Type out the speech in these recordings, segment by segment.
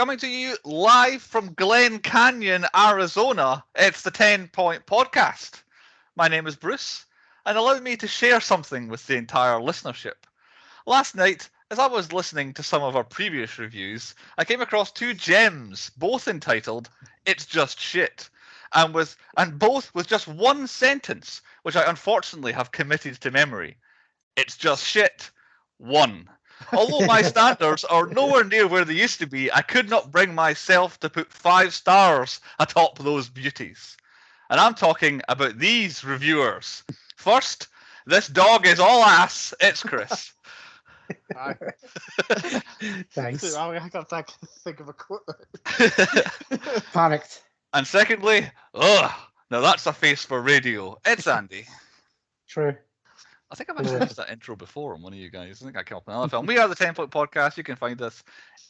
Coming to you live from Glen Canyon, Arizona, it's the 10 Point Podcast. My name is Bruce, and allow me to share something with the entire listenership. Last night, as I was listening to some of our previous reviews, I came across two gems, both entitled, It's Just Shit, and both with just one sentence, which I unfortunately have committed to memory. It's just shit. 1. Although my standards are nowhere near where they used to be, I could not bring myself to put 5 stars atop those beauties. And I'm talking about these reviewers. First, this dog is all ass. It's Chris. Hi. Thanks. I got to think of a quote. Panicked. And secondly, ugh, now that's a face for radio. It's Andy. True. I think I've actually used that intro before on one of you guys. I think I came up with another film. We are the 10 Point Podcast. You can find us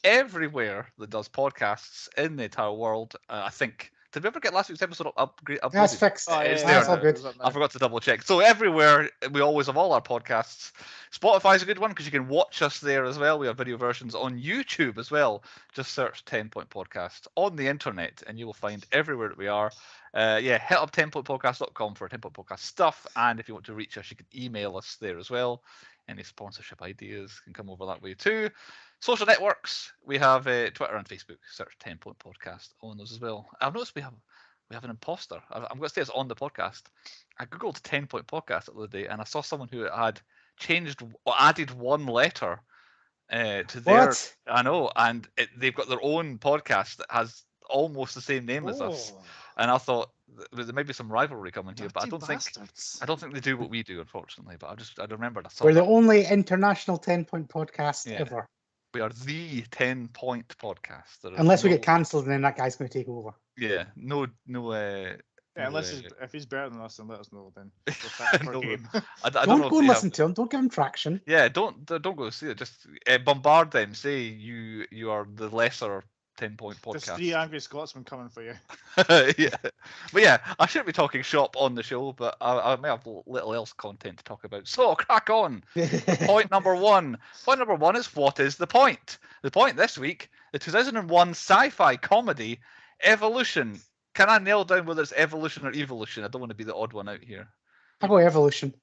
everywhere that does podcasts in the entire world. I think. Did we ever get last week's episode uploaded? That's fixed. It's That's there. all good. I forgot to double check. So everywhere, we always have all our podcasts. Spotify's a good one because you can watch us there as well. We have video versions on YouTube as well. Just search 10 Point Podcast on the internet and you will find everywhere that we are. Hit up 10pointpodcast.com for 10 Point Podcast stuff. And if you want to reach us, you can email us there as well. Any sponsorship ideas can come over that way too. Social networks, we have Twitter and Facebook. Search 10 Point Podcast on those as well. I've noticed we have an imposter. I'm going to say it's on the podcast. I googled 10 Point Podcast the other day and I saw someone who had changed or added one letter to their. What? I know, and they've got their own podcast that has almost the same name as us. And I thought there might be some rivalry coming here, but I don't think they do what we do, unfortunately. But I remembered. We're the only international 10-point podcast ever. We are the 10 Point Podcast. Unless we get cancelled, and then that guy's going to take over. Yeah, no. If he's better than us, then let us know. Then don't go and listen to him. Don't give him traction. Yeah, don't go see it. Just bombard them. Say you are the lesser 10 Point Podcast. There's 3 angry Scotsmen coming for you. Yeah, but yeah, I shouldn't be talking shop on the show, but I may have little else content to talk about. So crack on. Point number 1. Point number 1 is what is the point? The point this week: the 2001 sci-fi comedy Evolution. Can I nail down whether it's evolution or evolution? I don't want to be the odd one out here. I'll go evolution.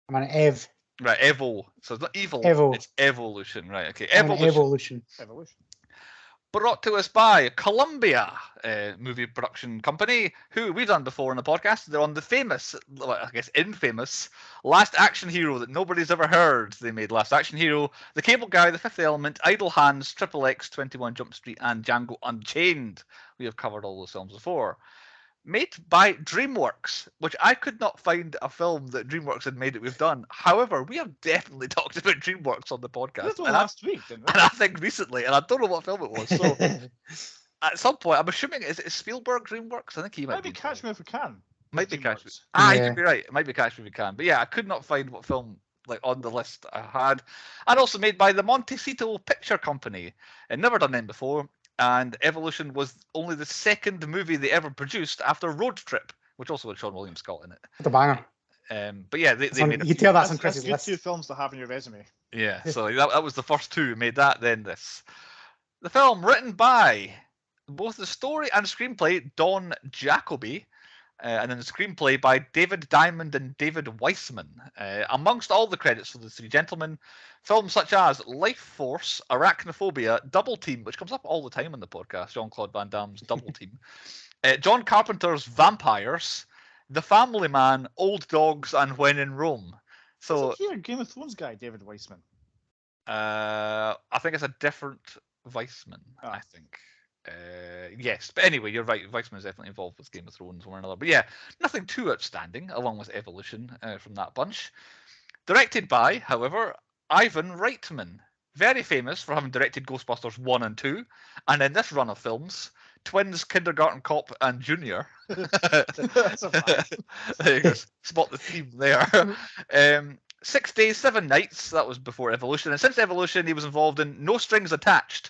I'm an Ev. Right, Evo. So it's not evil. Evo. It's evolution. Right. Okay. Evolution. Brought to us by Columbia movie production company, who we've done before on the podcast. They're on the famous, I guess infamous, Last Action Hero that nobody's ever heard. They made Last Action Hero, The Cable Guy, The Fifth Element, Idle Hands, Triple X, 21 Jump Street, and Django Unchained. We have covered all those films before. Made by DreamWorks, which I could not find a film that DreamWorks had made that we've done. However, we have definitely talked about DreamWorks on the podcast. Last week, didn't we? And I think recently, and I don't know what film it was. So at some point, I'm assuming is it Spielberg DreamWorks? I think he might be. Catch Me If You Can. Might be Catch Me. Yeah. You could be right. It might be Catch Me If You Can. But yeah, I could not find what film on the list I had. And also made by the Montecito Picture Company. And never done them before. And Evolution was only the second movie they ever produced after Road Trip, which also had Sean William Scott in it. The banger. But yeah, they made you tell that's on Chris's good list. 2 films to have in your resume. Yeah, so that was the first 2. Made that, then this. The film written by both the story and screenplay Don Jacoby, and then the screenplay by David Diamond and David Weissman. Amongst all the credits for the 3 gentlemen, films such as Life Force, Arachnophobia, Double Team, which comes up all the time on the podcast, Jean-Claude Van Damme's Double Team, John Carpenter's Vampires, The Family Man, Old Dogs, and When in Rome. So Isn't he a Game of Thrones guy, David Weissman? I think it's a different Weissman, I think. Yes, but anyway, you're right. Weissman is definitely involved with Game of Thrones, one or another. But yeah, nothing too outstanding, along with Evolution from that bunch. Directed by, however, Ivan Reitman, very famous for having directed Ghostbusters 1 and 2, and in this run of films, Twins, Kindergarten Cop, and Junior. That's a fact. There you go. Spot the theme there. 6 Days, 7 Nights, that was before Evolution, and since Evolution, he was involved in No Strings Attached.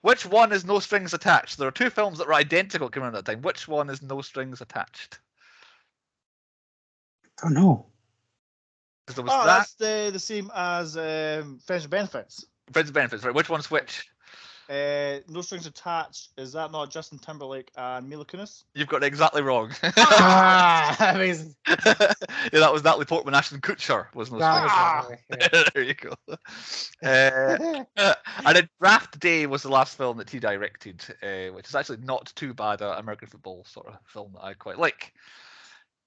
Which one is No Strings Attached? There are 2 films that were identical coming out at that time. Which one is No Strings Attached? I don't know. Because there was that. That's the same as Friends with Benefits. Friends with Benefits, right? Which one's which? No Strings Attached. Is that not Justin Timberlake and Mila Kunis? You've got it exactly wrong. Amazing. Yeah, that was Natalie Portman. Ashton Kutcher was No Strings. There you go. And then Draft Day was the last film that he directed, which is actually not too bad, an American football sort of film that I quite like.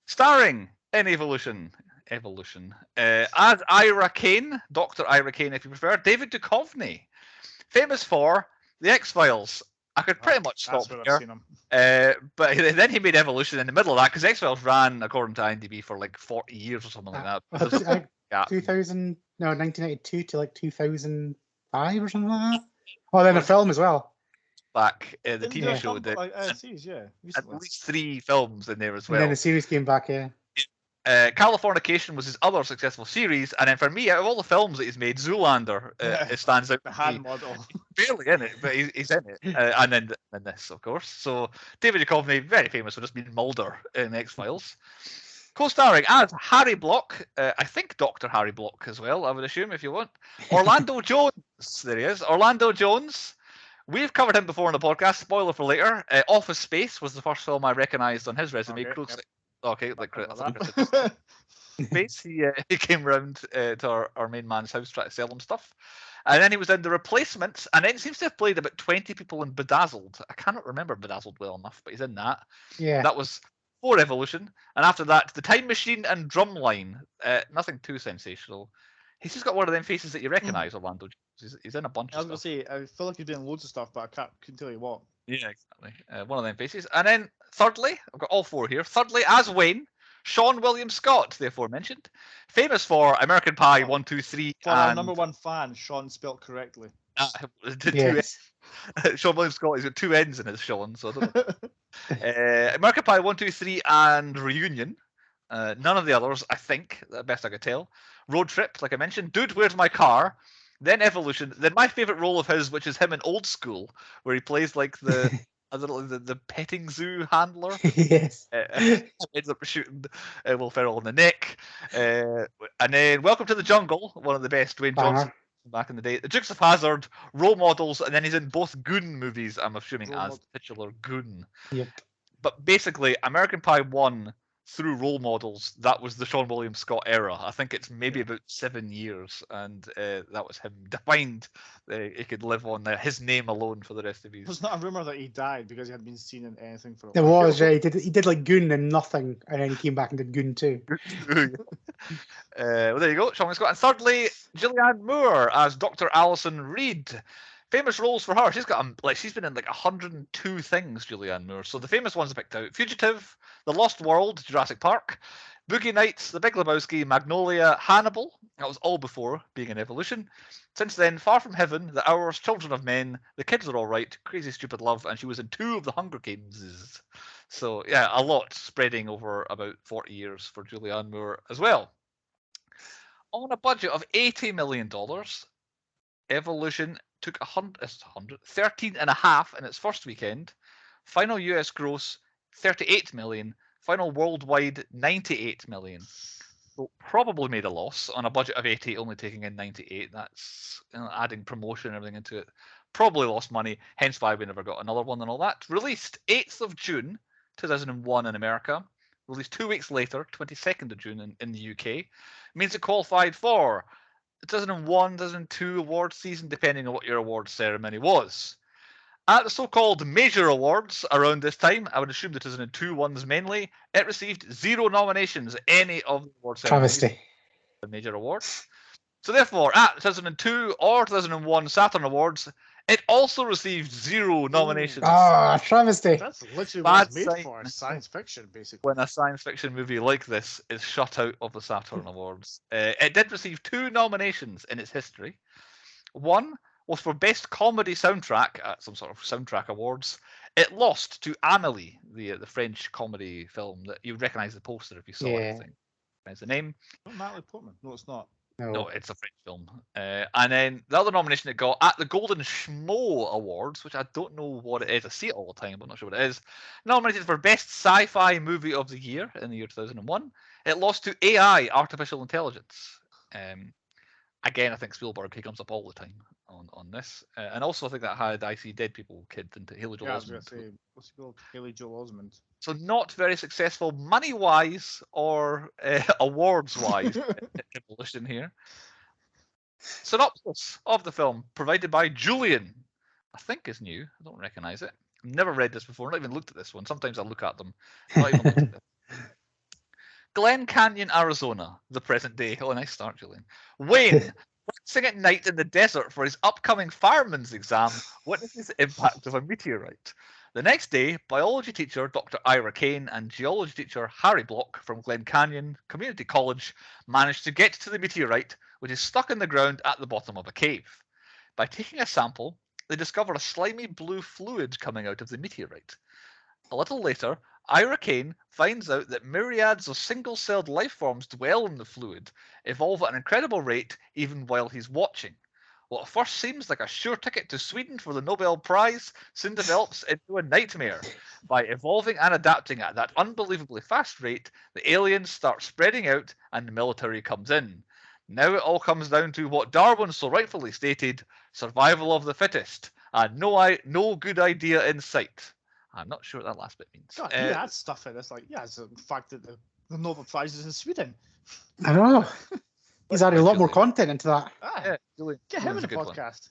Starring in Evolution, as Ira Kane, Dr. Ira Kane if you prefer, David Duchovny, famous for The X-Files. I could pretty much stop here. But then he made Evolution in the middle of that, because X-Files ran, according to IMDb, for like 40 years or something like that. 1992 to like 2005 or something like that. Oh, then a film as well. Back the TV show did. Series, yeah. At least 3 films in there as well. And then the series came back, yeah. Californication was his other successful series, and then for me, out of all the films that he's made, Zoolander it stands out. The hand model. He's barely in it, but he's in it, and then this, of course. So David Duchovny, very famous for just being Mulder in X-Files. Co-starring as Harry Block, I think Dr. Harry Block as well, I would assume, if you want. Orlando Jones, there he is. Orlando Jones. We've covered him before on the podcast. Spoiler for later. Office Space was the first film I recognised on his resume. Okay, like Space. He came round to our main man's house trying to sell him stuff. And then he was in The Replacements, and then he seems to have played about 20 people in Bedazzled. I cannot remember Bedazzled well enough, but he's in that. Yeah. That was for Evolution. And after that, The Time Machine and Drumline. Nothing too sensational. He's just got one of them faces that you recognise, Orlando. He's in a bunch of stuff. I was going to say, I feel like he's doing loads of stuff, but I couldn't tell you what. Yeah, exactly. One of them faces. And then thirdly, I've got all 4 here. Thirdly, as Wayne, Sean William Scott, the aforementioned. Famous for American Pie 1, 2, 3. For our number 1 fan, Sean spelt correctly. Yes. Sean William Scott, he's got 2 N's in his Sean, so I don't know. American Pie 1, 2, 3 and Reunion. None of the others, I think, the best I could tell. Road Trip, like I mentioned. Dude, Where's My Car? Then Evolution. Then my favourite role of his, which is him in Old School, where he plays like the the petting zoo handler. Yes. Ends up shooting Will Ferrell in the neck. And then Welcome to the Jungle, one of the best Dwayne Johnson back in the day. The Dukes of Hazzard, Role Models, and then he's in both Goon movies, I'm assuming, as the titular Goon. Yep. But basically, American Pie 1 through Role Models, that was the Sean William Scott era. I think it's maybe about 7 years, and that was him defined. He could live on his name alone for the rest of his. There's not a rumor that he died because he hadn't been seen in anything for a while. while. There was, yeah. He did like Goon and nothing, and then he came back and did Goon 2. Well, there you go, Sean William Scott. And thirdly, Julianne Moore as Dr. Alison Reed. Famous roles for her. She's been in like 102 things, Julianne Moore. So the famous ones I picked out: Fugitive, The Lost World, Jurassic Park, Boogie Nights, The Big Lebowski, Magnolia, Hannibal. That was all before being in Evolution. Since then, Far From Heaven, The Hours, Children of Men, The Kids Are All Right, Crazy Stupid Love, and she was in 2 of the Hunger Games. So yeah, a lot spreading over about 40 years for Julianne Moore as well. On a budget of $80 million, Evolution took 13.5 in its first weekend. Final US gross 38 million. Final worldwide 98 million. So probably made a loss on a budget of 80, only taking in 98. That's adding promotion and everything into it. Probably lost money, hence why we never got another one and all that. Released 8th of June 2001 in America. Released 2 weeks later, 22nd of June in the UK. Means it qualified for 2001, 2002 award season, depending on what your award ceremony was. At the so-called major awards around this time, I would assume the 2002 ones mainly, it received 0 nominations any of the award ceremonies. Travesty. The major awards. So therefore, at 2002 or 2001 Saturn Awards, it also received 0 nominations. Ah, travesty. That's literally what it's made for, science fiction, basically. When a science fiction movie like this is shut out of the Saturn Awards. It did receive 2 nominations in its history. One was for Best Comedy Soundtrack at some sort of soundtrack awards. It lost to Amélie, the French comedy film that you would recognise the poster if you saw it. I think. Recognise the name. Not Natalie Portman. No, it's not. No, it's a French film. And then the other nomination it got at the Golden Schmo Awards, which I don't know what it is. I see it all the time, but I'm not sure what it is. Nominated for Best Sci-Fi Movie of the Year in the year 2001. It lost to AI, Artificial Intelligence. Again, I think Spielberg, he comes up all the time on this, and also I think that had I See Dead People kid into Haley Joel Yeah, I was gonna Osment. say, what's he called? Haley Joel Osment. So not very successful money wise or awards wise demolition here. Synopsis of the film provided by Julian. I think is new. I don't recognise it. I've never read this before. Not even looked at this one. Sometimes I look at them. Not even looked at it. Glen Canyon, Arizona, the present day. Oh, nice start, Julian. Wayne, practicing at night in the desert for his upcoming fireman's exam, witnesses the impact of a meteorite. The next day, biology teacher Dr. Ira Kane and geology teacher Harry Block from Glen Canyon Community College manage to get to the meteorite, which is stuck in the ground at the bottom of a cave. By taking a sample, they discover a slimy blue fluid coming out of the meteorite. A little later, Ira Kane finds out that myriads of single-celled life forms dwell in the fluid, evolve at an incredible rate even while he's watching. What at first seems like a sure ticket to Sweden for the Nobel Prize soon develops into a nightmare. By evolving and adapting at that unbelievably fast rate, the aliens start spreading out and the military comes in. Now it all comes down to what Darwin so rightfully stated, survival of the fittest, and no good idea in sight. I'm not sure what that last bit means. God, he had stuff in this. Like, yeah, it's the fact that the Nobel Prize is in Sweden. I know. He's added a lot more Julian. content into that. Ah, Yeah, Julian, get him in Julian's the a good one. podcast.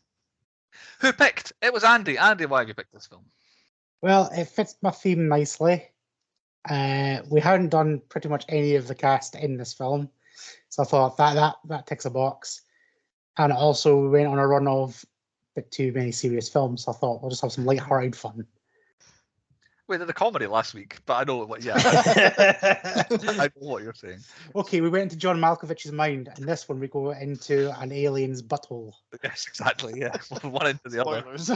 Who picked? It was Andy. Andy, why have you picked this film? Well, it fits my theme nicely. We hadn't done pretty much any of the cast in this film, so I thought that ticks a box. And also, we went on a run of a bit too many serious films, so I thought we'll just have some light-hearted fun. We did a comedy last week, but I know what. Yeah, I know what you're saying. Okay, we went into John Malkovich's mind, and this one we go into an alien's butthole. Yes, exactly. Yeah, one into the other. Spoilers.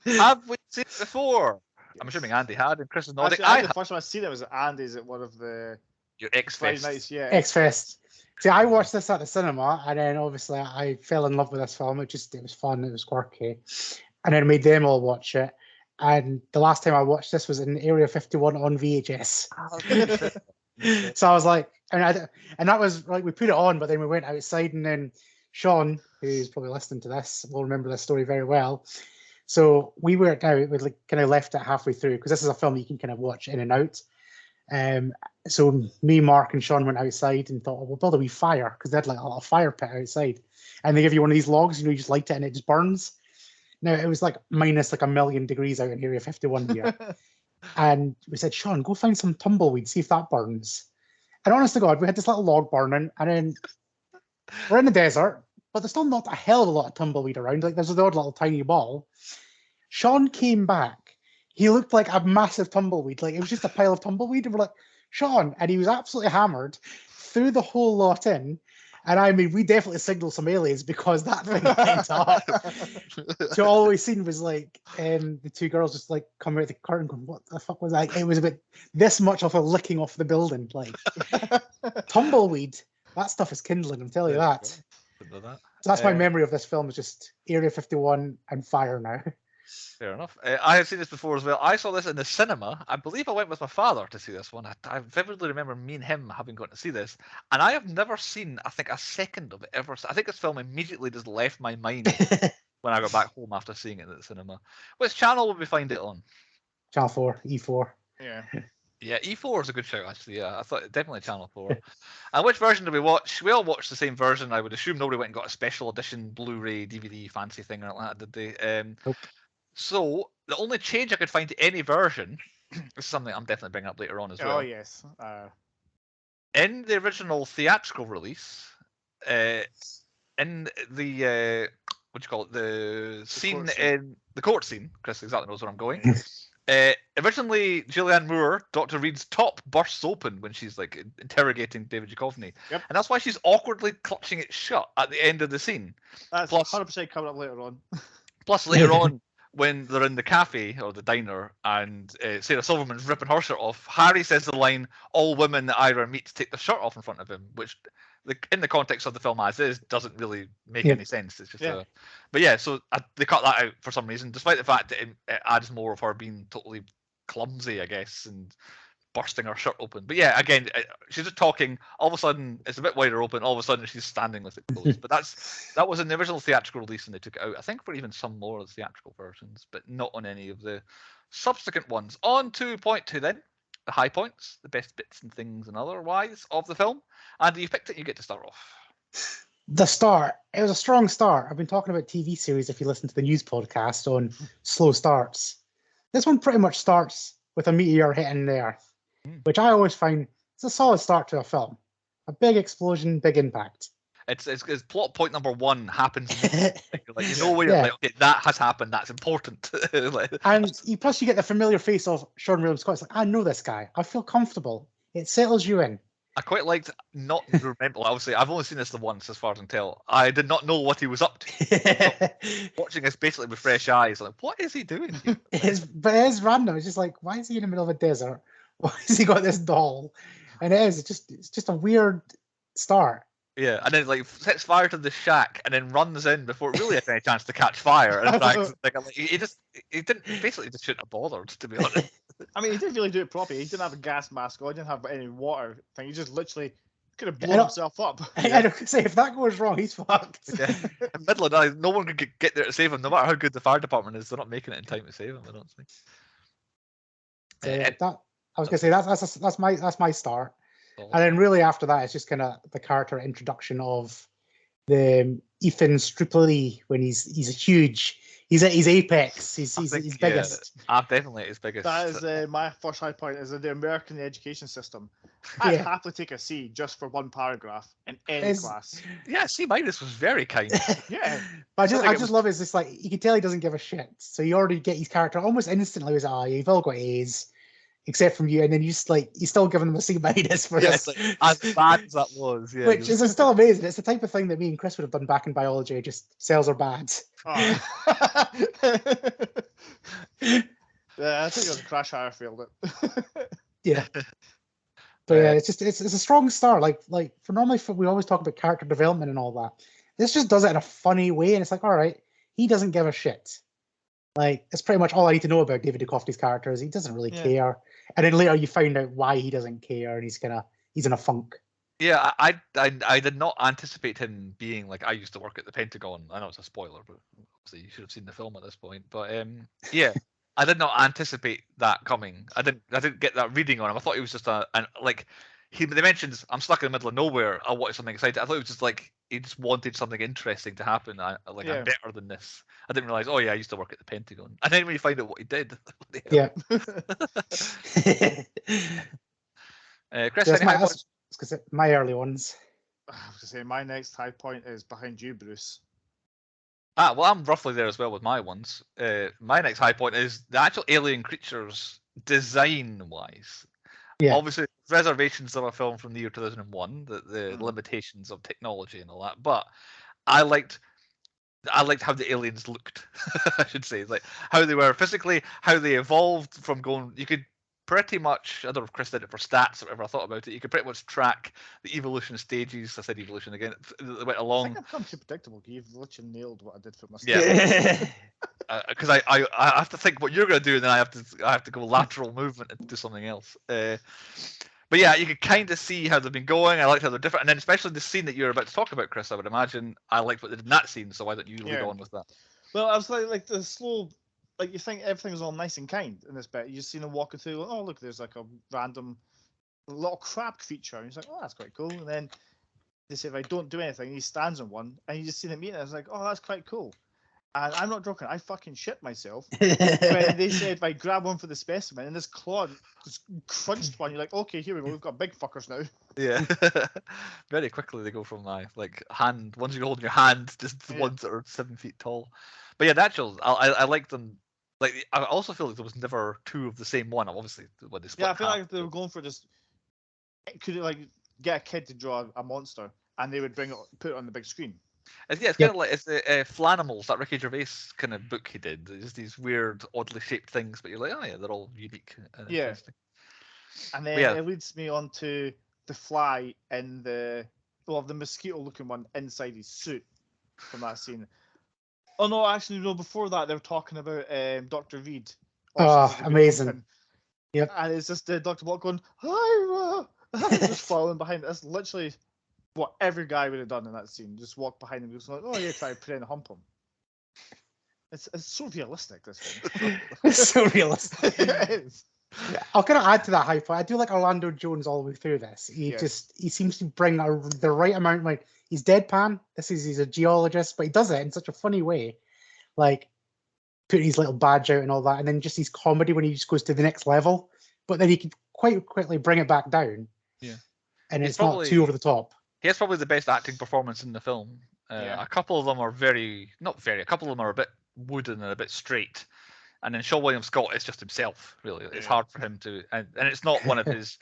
Have we seen it before? I'm assuming Andy had, and Chris is nodding. Actually, the first time I seen it was at Andy's at one of the Your Friday X-Fest. nights. Yeah, X-Fest. See, I watched this at the cinema, and then obviously I fell in love with this film. It was fun, it was quirky. And then I made them all watch it. And the last time I watched this was in Area 51 on VHS. So I was like, and that was like, we put it on, but then we went outside, and then Sean, who's probably listening to this, will remember this story very well. So we worked out, we like kind of left it halfway through, because this is a film you can kind of watch in and out. So me, Mark, and Sean went outside and thought, oh, we'll build a wee fire, because they had like a little fire pit outside. And they give you one of these logs, you just light it and it just burns. Now, it was like minus like 1,000,000 degrees out in Area 51 here. And we said, Sean, go find some tumbleweed, see if that burns. And honest to God, we had this little log burning, and then we're in the desert, but there's still not a hell of a lot of tumbleweed around. Like, there's the odd little tiny ball. Sean came back. He looked like a massive tumbleweed. Like, it was just a pile of tumbleweed. And we're like, Sean, and he was absolutely hammered, threw the whole lot in. And I mean, we definitely signaled some aliens, because that thing went up. So all we seen was like the two girls just like coming out the curtain going, what the fuck was that? It was about this much of a licking off the building. Like, tumbleweed, that stuff is kindling, I'm telling you that. Didn't know that. So that's my memory of this film, is just Area 51 and fire now. Fair enough. I have seen this before as well. I saw this in the cinema. I believe I went with my father to see this one. I vividly remember me and him having gone to see this. And I have never seen, I think, a second of it ever. I think this film immediately just left my mind when I got back home after seeing it at the cinema. Which channel would we find it on? Channel 4, E4. yeah. Yeah, E4 is a good show, actually. Yeah, I thought definitely Channel 4. And which version did we watch? We all watched the same version. I would assume nobody went and got a special edition Blu-ray, DVD, fancy thing or like that, did they? Nope. So the only change I could find to any version, this is something I'm definitely bringing up later on as well. Oh yes. In the original theatrical release, in the what do you call it? The scene in the court scene. Chris exactly knows where I'm going. Originally, Julianne Moore, Dr. Reed's top bursts open when she's like interrogating David Duchovny, Yep. and that's why she's awkwardly clutching it shut at the end of the scene. That's Plus- 100% coming up later on. Plus, later on, when they're in the cafe or the diner and Sarah Silverman's ripping her shirt off, Harry says the line, all women that Ira meets take their shirt off in front of him, which in the context of the film as is doesn't really make any sense. It's just but yeah, so they cut that out for some reason, despite the fact that it adds more of her being totally clumsy, I guess, and bursting her shirt open. But yeah, again, she's just talking. All of a sudden, it's a bit wider open. All of a sudden, she's standing with it closed. But that was in the original theatrical release, and they took it out. I think for even some more of the theatrical versions, but not on any of the subsequent ones. On to point two then. The high points, the best bits and things and otherwise of the film. And you picked it, you get to start off. The start. It was a strong start. I've been talking about TV series, if you listen to the news podcast, on slow starts. This one pretty much starts with a meteor hitting the Earth, which I always find is a solid start to a film. A big explosion, big impact. It's plot point number one happens. Like, you know where you're like, okay, that has happened. That's important. And plus you get the familiar face of Sean William Scott. It's like, I know this guy. I feel comfortable. It settles you in. I quite liked not remember. Obviously, I've only seen this the once, as far as I can tell. I did not know what he was up to. Watching this basically with fresh eyes, like, what is he doing here? But it is random. It's just like, why is he in the middle of a desert? Why has he got this doll? And it's just a weird start. Yeah, and then like sets fire to the shack and then runs in before it really has any chance to catch fire. And he didn't basically just shouldn't have bothered, to be honest. I mean, he didn't really do it properly. He didn't have a gas mask on. He didn't have any water thing. He just literally could have blown himself up. I don't say if that goes wrong, he's fucked. Yeah. In the middle of the night, no one could get there to save him, no matter how good the fire department is. They're not making it in time to save him, I don't think. I was gonna say that's my start. And then really after that, it's just kind of the character introduction of the Ethan Strupoli when he's huge. He's apex. He's biggest. Definitely his biggest. That is my first high point. Is the American education system. I'd happily take a C just for one paragraph in any class. Yeah, C- was very kind. Yeah, but I just love it. It's just like you can tell he doesn't give a shit. So you already get his character almost instantly. He's you've all got A's. Except from you, and then you still giving them a C- for this. Like, as bad as that was, yeah. Which is still amazing. It's the type of thing that me and Chris would have done back in biology. Just cells are bad. Oh. Yeah, I think it was Crash Hire-failed it. Yeah. But yeah, it's a strong start. Like for normally we always talk about character development and all that. This just does it in a funny way, and it's like, all right, he doesn't give a shit. Like, it's pretty much all I need to know about David Duchovny's character is he doesn't really care. And then later you find out why he doesn't care, and he's in a funk. Yeah, I did not anticipate him being like, I used to work at the Pentagon. I know it's a spoiler, but obviously you should have seen the film at this point. But yeah, I did not anticipate that coming. I didn't get that reading on him. I thought he was just they mentioned I'm stuck in the middle of nowhere. I wanted something exciting. I thought it was just like he just wanted something interesting to happen. I'm better than this. I didn't realize. Oh yeah, I used to work at the Pentagon. And then when you find out what he did, yeah. Chris, my early ones. I was gonna say my next high point is behind you, Bruce. Well, I'm roughly there as well with my ones. My next high point is the actual alien creatures design-wise. Yeah. Obviously, reservations of a film from the year 2001, the limitations of technology and all that. But I liked how the aliens looked. I should say, like how they were physically, how they evolved from going. You could pretty much, I don't know if Chris did it for stats or whatever I thought about it, you could pretty much track the evolution stages. I said evolution again. That went along. I think I've become too predictable. You've literally nailed what I did for myself. Yeah. Because I have to think what you're going to do, and then I have to go lateral movement and do something else. But yeah, you could kind of see how they've been going. I liked how they're different, and then especially the scene that you're about to talk about, Chris. I would imagine I liked what they did in that scene. So why don't you lead on with that? Well, I was like the slow. Like, you think everything was all nice and kind in this bit. You just seen him walking through, oh, look, there's like a random little crab creature. And he's like, oh, that's quite cool. And then they say, if I don't do anything, he stands on one. And you just see them eating it. I was like, oh, that's quite cool. And I'm not joking. I fucking shit myself. When they said, if I grab one for the specimen, and this claw just crunched one, you're like, okay, here we go. We've got big fuckers now. Yeah. Very quickly they go from my hand, ones you hold in your hand, just the ones that are 7 feet tall. But yeah, the actual, I like them. Like, I also feel like there was never two of the same one. Obviously, when they split. Yeah, I feel like they were going for just could get a kid to draw a monster, and they would put it on the big screen. It's kind of like it's the Flanimals, that Ricky Gervais kind of book he did. It's just these weird, oddly shaped things, but you're like, oh yeah, they're all unique. And interesting. And then it leads me on to the fly in the mosquito-looking one inside his suit from that scene. Oh no, actually no. Before that, they were talking about Dr. Reed. Oh, amazing! Yep. And it's just Dr. Block going, Ira! Just following behind. That's literally what every guy would have done in that scene. Just walk behind him, just like, oh yeah, try to pretend to hump him. It's so realistic, this film. It's so realistic. It is. Yeah, I'll kind of add to that hype. I do like Orlando Jones all the way through this. He seems to bring the right amount. Like, he's deadpan. He's a geologist, but he does it in such a funny way. Like, putting his little badge out and all that, and then just his comedy when he just goes to the next level. But then he can quite quickly bring it back down. Yeah, and it's not too over the top. He has probably the best acting performance in the film. A couple of them are a couple of them are a bit wooden and a bit straight. And then Sean William Scott is just himself, really. It's hard for him to, and it's not one of his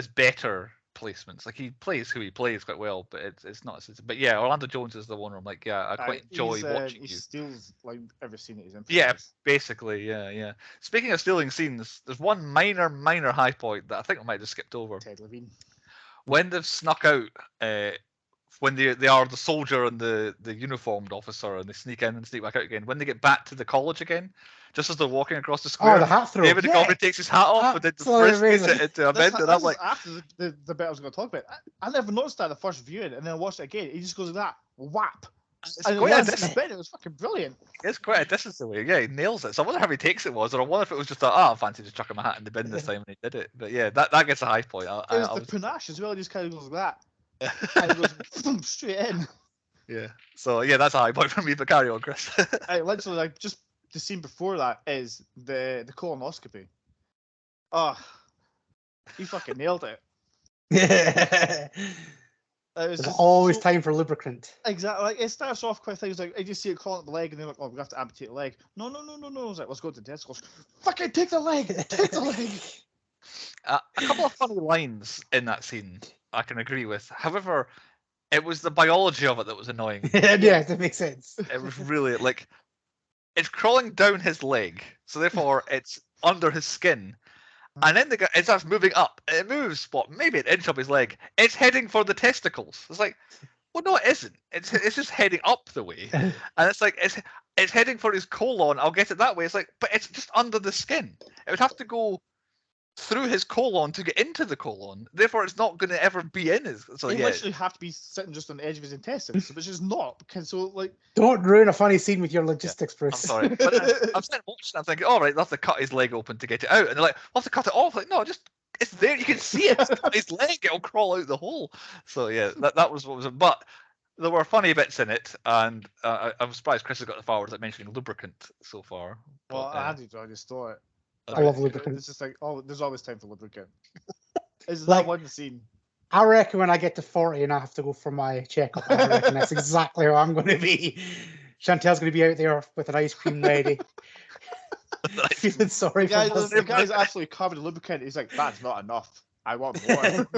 better placements. Like, he plays who he plays quite well, but it's not. But yeah, Orlando Jones is the one where I'm like, yeah, I quite enjoy watching you. He steals like every scene that he's in. Yeah, basically, yeah. Speaking of stealing scenes, there's one minor high point that I think I might have skipped over. Ted Levine. When they've snuck out, when they are the soldier and the uniformed officer, and they sneak in and sneak back out again. When they get back to the college again, just as they're walking across the square, the hat throw. David Duchovny takes his hat off, and then frisbees it into a bed, and I'm like, after the bit I was going to talk about. I never noticed that the first viewing, and then I watched it again. He just goes like that, whap. And it was fucking brilliant. It's quite a distance away. Yeah, he nails it. So I wonder how many takes it was, or I wonder if it was just I fancy just chucking my hat in the bin this time, and he did it. But yeah, that gets a high point. It was the panache as well. He just kind of goes like that, and it goes straight in. Yeah. So yeah, that's a high point for me. But carry on, Chris. I literally like just the scene before that is the colonoscopy. Oh, he fucking nailed it. Yeah. There's always time for lubricant. Exactly. Like, it starts off quite things like, I just see it crawling up the leg, and they're like, oh, we have to amputate the leg. No. I was like, let's go to the desk. Fucking take the leg! Take the leg! A couple of funny lines in that scene I can agree with. However, it was the biology of it that was annoying. Yeah, that makes sense. It was really, like, it's crawling down his leg, so therefore it's under his skin. And then it starts moving up. It moves, maybe an inch up his leg. It's heading for the testicles. It's like, well, no, it isn't. It's just heading up the way. And it's like, it's heading for his colon. I'll get it that way. It's like, but it's just under the skin. It would have to go through his colon to get into the colon. Therefore, it's not going to ever be in his. So he literally have to be sitting just on the edge of his intestines, which is not. Because don't ruin a funny scene with your logistics, Bruce. I'm sorry, but I'm sitting watching. I'm thinking, all right, they'll have to cut his leg open to get it out, and they're like, we'll have to cut it off. Like, no, just it's there. You can see it. Cut his leg. It'll crawl out the hole. So yeah, that was what was. But there were funny bits in it, and I'm surprised Chris has got the far without mentioning lubricant so far. Well, I just thought it. I love lubricant. It's just like, oh, there's always time for lubricant. It's like, that one scene. I reckon when I get to 40 and I have to go for my checkup, I reckon that's exactly how I'm going to be. Chantel's going to be out there with an ice cream ready. Feeling sorry for the guy's absolutely covered in lubricant. He's like, that's not enough. I want more.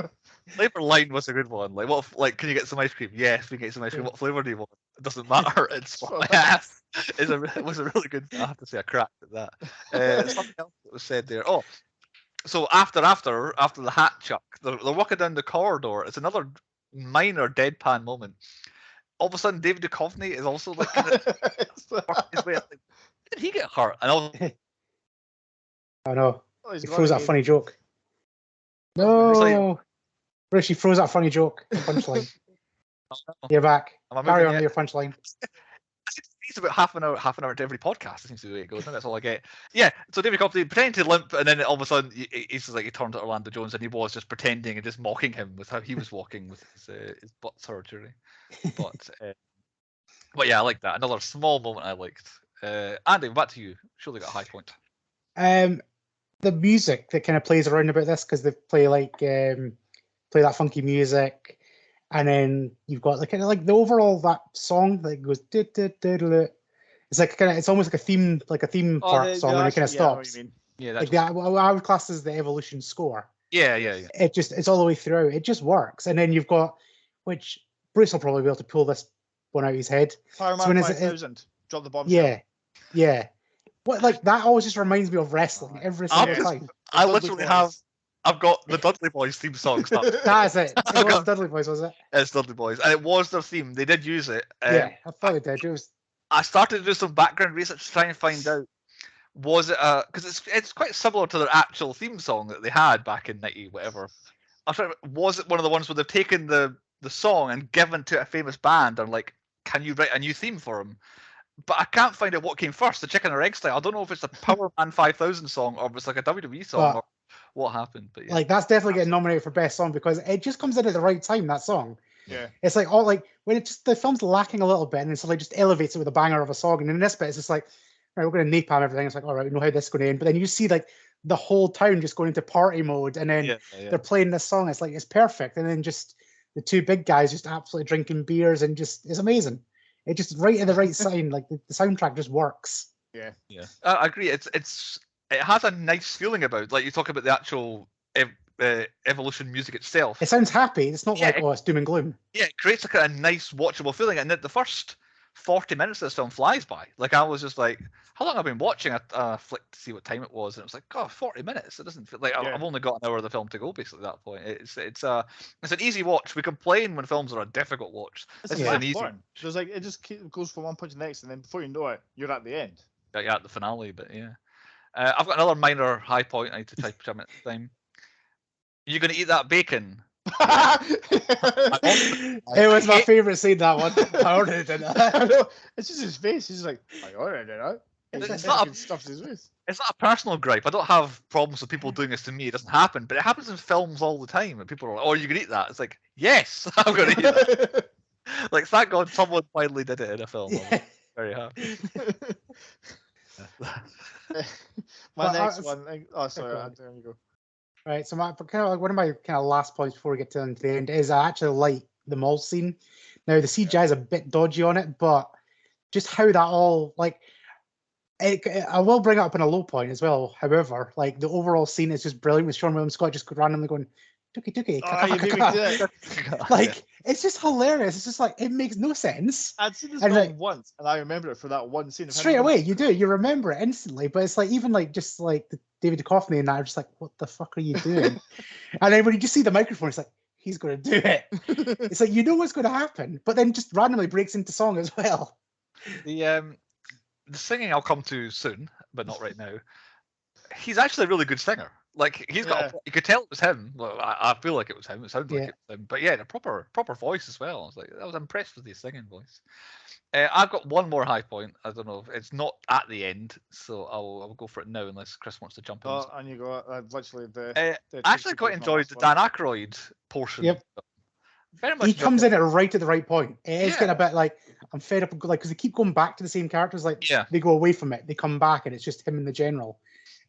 Flavor line was a good one. Like, can you get some ice cream? Yes, we can get some ice cream. What flavor do you want? It doesn't matter. It's yes. It was a really good. I have to say, I cracked at that. Something else that was said there. Oh, so after the hat chuck, they're walking down the corridor. It's another minor deadpan moment. All of a sudden, David Duchovny is also like working his way up. Like, did he get hurt? And I know. He throws that funny joke. No, Bruce, he throws that funny joke. Punchline. You're back. Carry on with your punchline. It's about half an hour to every podcast. It seems to be the way it goes. And that's all I get. Yeah. So David Duchovny pretending to limp, and then all of a sudden he's just like, he turned to Orlando Jones, and he was just pretending and just mocking him with how he was walking with his butt surgery. But yeah, I like that. Another small moment I liked. Andy, back to you. Surely got a high point. The music that kind of plays around about this, because they play play that funky music, and then you've got kind of like the overall that song that goes. It's like it's almost like a theme part song, and it kind of stops. Yeah, like that. I would class as the Evolution score. Yeah. It's all the way through. It just works, and then you've got, which Bruce will probably be able to pull this one out of his head. Fireman 5000. Drop the bomb. Yeah. What, like, that always just reminds me of wrestling every single time. I've got the Dudley Boys theme song stuff. That's it. It was Dudley Boys, was it? It's Dudley Boys, and it was their theme. They did use it. Yeah, I thought they did. I started to do some background research to try and find out was it because it's quite similar to their actual theme song that they had back in 90 whatever. I'm trying to, was it one of the ones where they've taken the song and given to a famous band and like, can you write a new theme for them? But I can't find out what came first, the chicken or egg style. I don't know if it's the Power Man 5000 song or if it's like a WWE song or what happened. But yeah, like that's definitely getting nominated for best song because it just comes in at the right time. That song. Yeah. It's like all like when it just the film's lacking a little bit and it's like just elevates it with a banger of a song. And in this bit, it's just like, right, we're going to napalm everything. It's like, all right, we know how this is going to end. But then you see like the whole town just going into party mode, and then they're playing this song. It's like it's perfect. And then just the two big guys just absolutely drinking beers and just it's amazing. It just right in the right sign. Like the soundtrack just works. Yeah. I agree. It has a nice feeling about it. Like you talk about the actual evolution music itself. It sounds happy. It's not like it's doom and gloom. Yeah, it creates like a nice watchable feeling, and the first 40 minutes of this film flies by. Like I was just like, how long have I been watching? I flicked to see what time it was, and it was like, God, 40 minutes. It doesn't feel like I've only got an hour of the film to go. Basically, at that point, it's an easy watch. We complain when films are a difficult watch. This is an easy. There's like it just goes from one point to the next, and then before you know it, you're at the end. Yeah, at the finale, but yeah. I've got another minor high point I need to type at the time. You gonna eat that bacon? It was my favorite scene, that one. I ordered it. I know. It's just his face. He's like, I ordered it. It's not stuff his face. It's not a personal gripe. I don't have problems with people doing this to me. It doesn't happen, but it happens in films all the time. And people are like, "Oh, you can eat that." It's like, yes, I'm gonna eat that. Like, thank God someone finally did it in a film. I'm very happy. My next one. Oh, sorry. There you go. Right, so one of my kind of last points before we get to the end is I actually like the mall scene. Now the CGI is a bit dodgy on it, but just how that all like, I will bring it up in a low point as well. However, like the overall scene is just brilliant with Sean William Scott just randomly going Dookie. Like it's just hilarious. It's just like it makes no sense. I'd seen this film once, and I remember it for that one scene. Straight away, you remember it instantly. But it's like even like just like the David Duchovny and that are just like, what the fuck are you doing? And then when you just see the microphone, it's like he's going to do it. It's like you know what's going to happen, but then just randomly breaks into song as well. The singing I'll come to soon, but not right now. He's actually a really good singer. Like he's got, you could tell it was him. Well, I feel like it was him. It sounds like it was him. But yeah, a proper voice as well. I was impressed with his singing voice. I've got one more high point. I don't know if it's not at the end, so I'll go for it now unless Chris wants to jump in. Oh, and you go literally I actually quite enjoyed the Dan Aykroyd portion. Yep. Very much. He comes in at right at the right point. It is getting a bit like I'm fed up, like because they keep going back to the same characters. Like they go away from it, they come back, and it's just him and the general.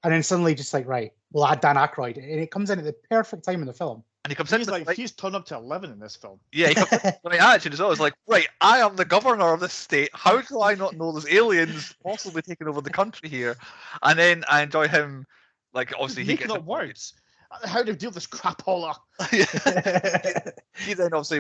And then suddenly, just like, right, we'll add Dan Aykroyd. And it comes in at the perfect time in the film. And he comes in like, he's turned up to 11 in this film. Yeah, he comes in with the attitude as well. It's like, right, I am the governor of this state. How do I not know there's aliens possibly taking over the country here? And then I enjoy him, like, obviously he gets up words. How do you deal with this crapola? He then obviously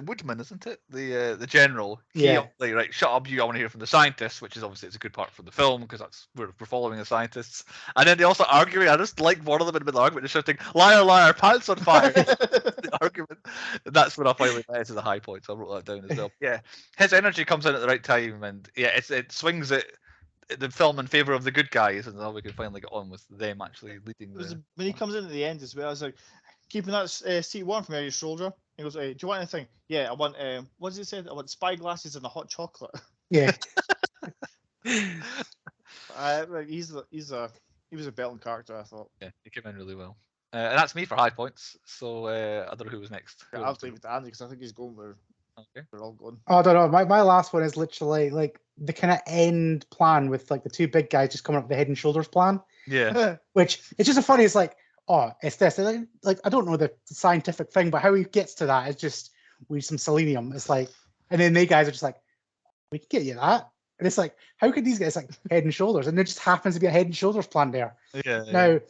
Woodman, isn't it? The general. Yeah. Like, right, shut up, you. I want to hear from the scientists, which is obviously it's a good part for the film because we're following the scientists. And then they also arguing. I just like one of them in the middle of the argument, just shouting, "Liar, liar, pants on fire!" The argument. That's when I finally get to the high point. So I wrote that down as well. Yeah, his energy comes in at the right time, and yeah, it swings it. The film in favor of the good guys, and now we can finally get on with them actually leading. When he comes in at the end as well, I was like, keeping that seat warm from your shoulder. He goes, "Do you want anything?" "Yeah, I want what does he say? I want spy glasses and a hot chocolate." Yeah. He was a belting character, I thought. Yeah, he came in really well. And that's me for high points. So I don't know who was next. I'll leave it to Andy because I think he's going where we're all going. Oh, I don't know. My last one is literally like the kind of end plan with like the two big guys just coming up with the Head and Shoulders plan. Yeah. Which it's just a funny. It's like, oh, it's this. Like I don't know the scientific thing, but how he gets to that is just we some selenium. It's like, and then they guys are just like, we can get you that. And it's like, how could these guys like Head and Shoulders? And there just happens to be a Head and Shoulders plan there. Yeah. Now,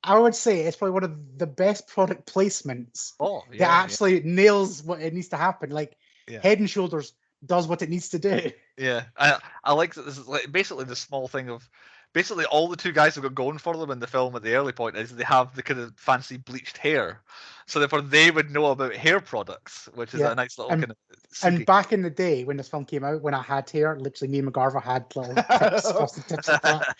I would say it's probably one of the best product placements that actually nails what it needs to happen. Like Head and Shoulders does what it needs to do. Yeah, I like that. This is like basically the small thing of basically all the two guys have got going for them in the film at the early point is they have the kind of fancy bleached hair, so therefore they would know about hair products, which is a nice little kind of. And back in the day when this film came out, when I had hair, literally me and McGarva had little tips, frosted tips like that.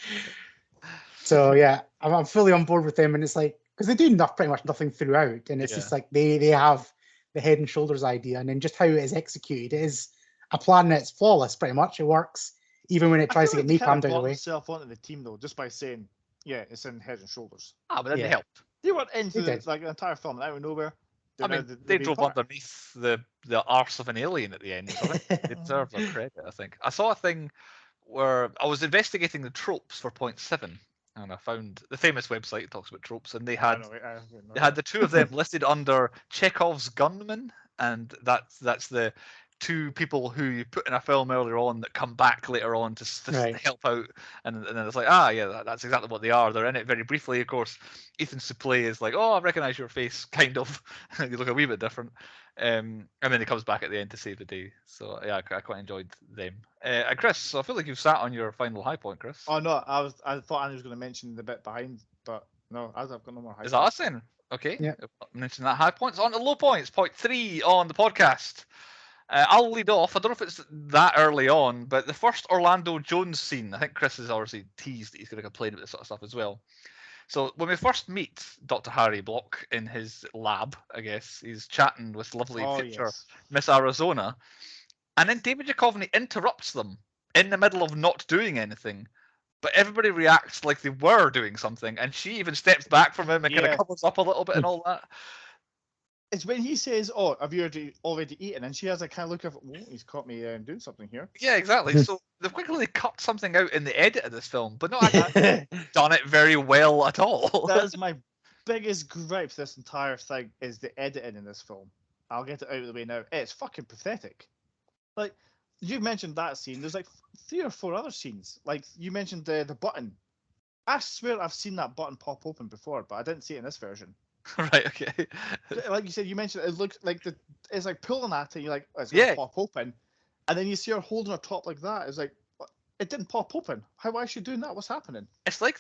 So yeah, I'm fully on board with them, and it's like because they do pretty much nothing throughout, and it's just like they have the head and shoulders idea, and then just how it is executed, it is a plan that's flawless. Pretty much, it works even when it tries to get napalmed out of the way. Themselves onto the team though, just by saying, "Yeah, it's in Head and Shoulders." Ah, but then they helped. They weren't into They did. like the entire film out of nowhere. I mean, they drove underneath the arse of an alien at the end. So I think they deserve their credit. I think I saw a thing where I was investigating the tropes for Point 7, and I found the famous website that talks about tropes, and they had the two of them listed under Chekhov's gunmen, and that's the two people who you put in a film earlier on that come back later on to help out, and then it's like, that's exactly what they are. They're in it very briefly. Of course, Ethan Suplee is like, oh, I recognise your face, kind of. You look a wee bit different. And then he comes back at the end to save the day. So yeah, I quite enjoyed them. And Chris, so I feel like you've sat on your final high point, Chris. Oh no, I thought Andy was going to mention the bit behind, but no, I've got no more high. Is that us then? Okay. Yeah. Mention that high points. On to low points. Point 3 on the podcast. I'll lead off. I don't know if it's that early on, but the first Orlando Jones scene, I think Chris has already teased that he's going to complain about this sort of stuff as well. So when we first meet Dr. Harry Block in his lab, I guess, he's chatting with lovely future Miss Arizona, and then David Duchovny interrupts them in the middle of not doing anything, but everybody reacts like they were doing something, and she even steps back from him and kind of covers up a little bit and all that. It's when he says, "Oh, have you already eaten?" And she has a kind of look of, "Oh, he's caught me doing something here." Yeah, exactly. So they've quickly cut something out in the edit of this film, but not actually done it very well at all. That is my biggest gripe. This entire thing is the editing in this film. I'll get it out of the way now. It's fucking pathetic. Like you mentioned that scene. There's like 3 or 4 other scenes. Like you mentioned the button. I swear I've seen that button pop open before, but I didn't see it in this version. Right, okay. Like you said, you mentioned it looks like it's like pulling at it. You're like, oh, it's gonna pop open, and then you see her holding her top like that. It's like it didn't pop open. Why is she doing that? What's happening? It's like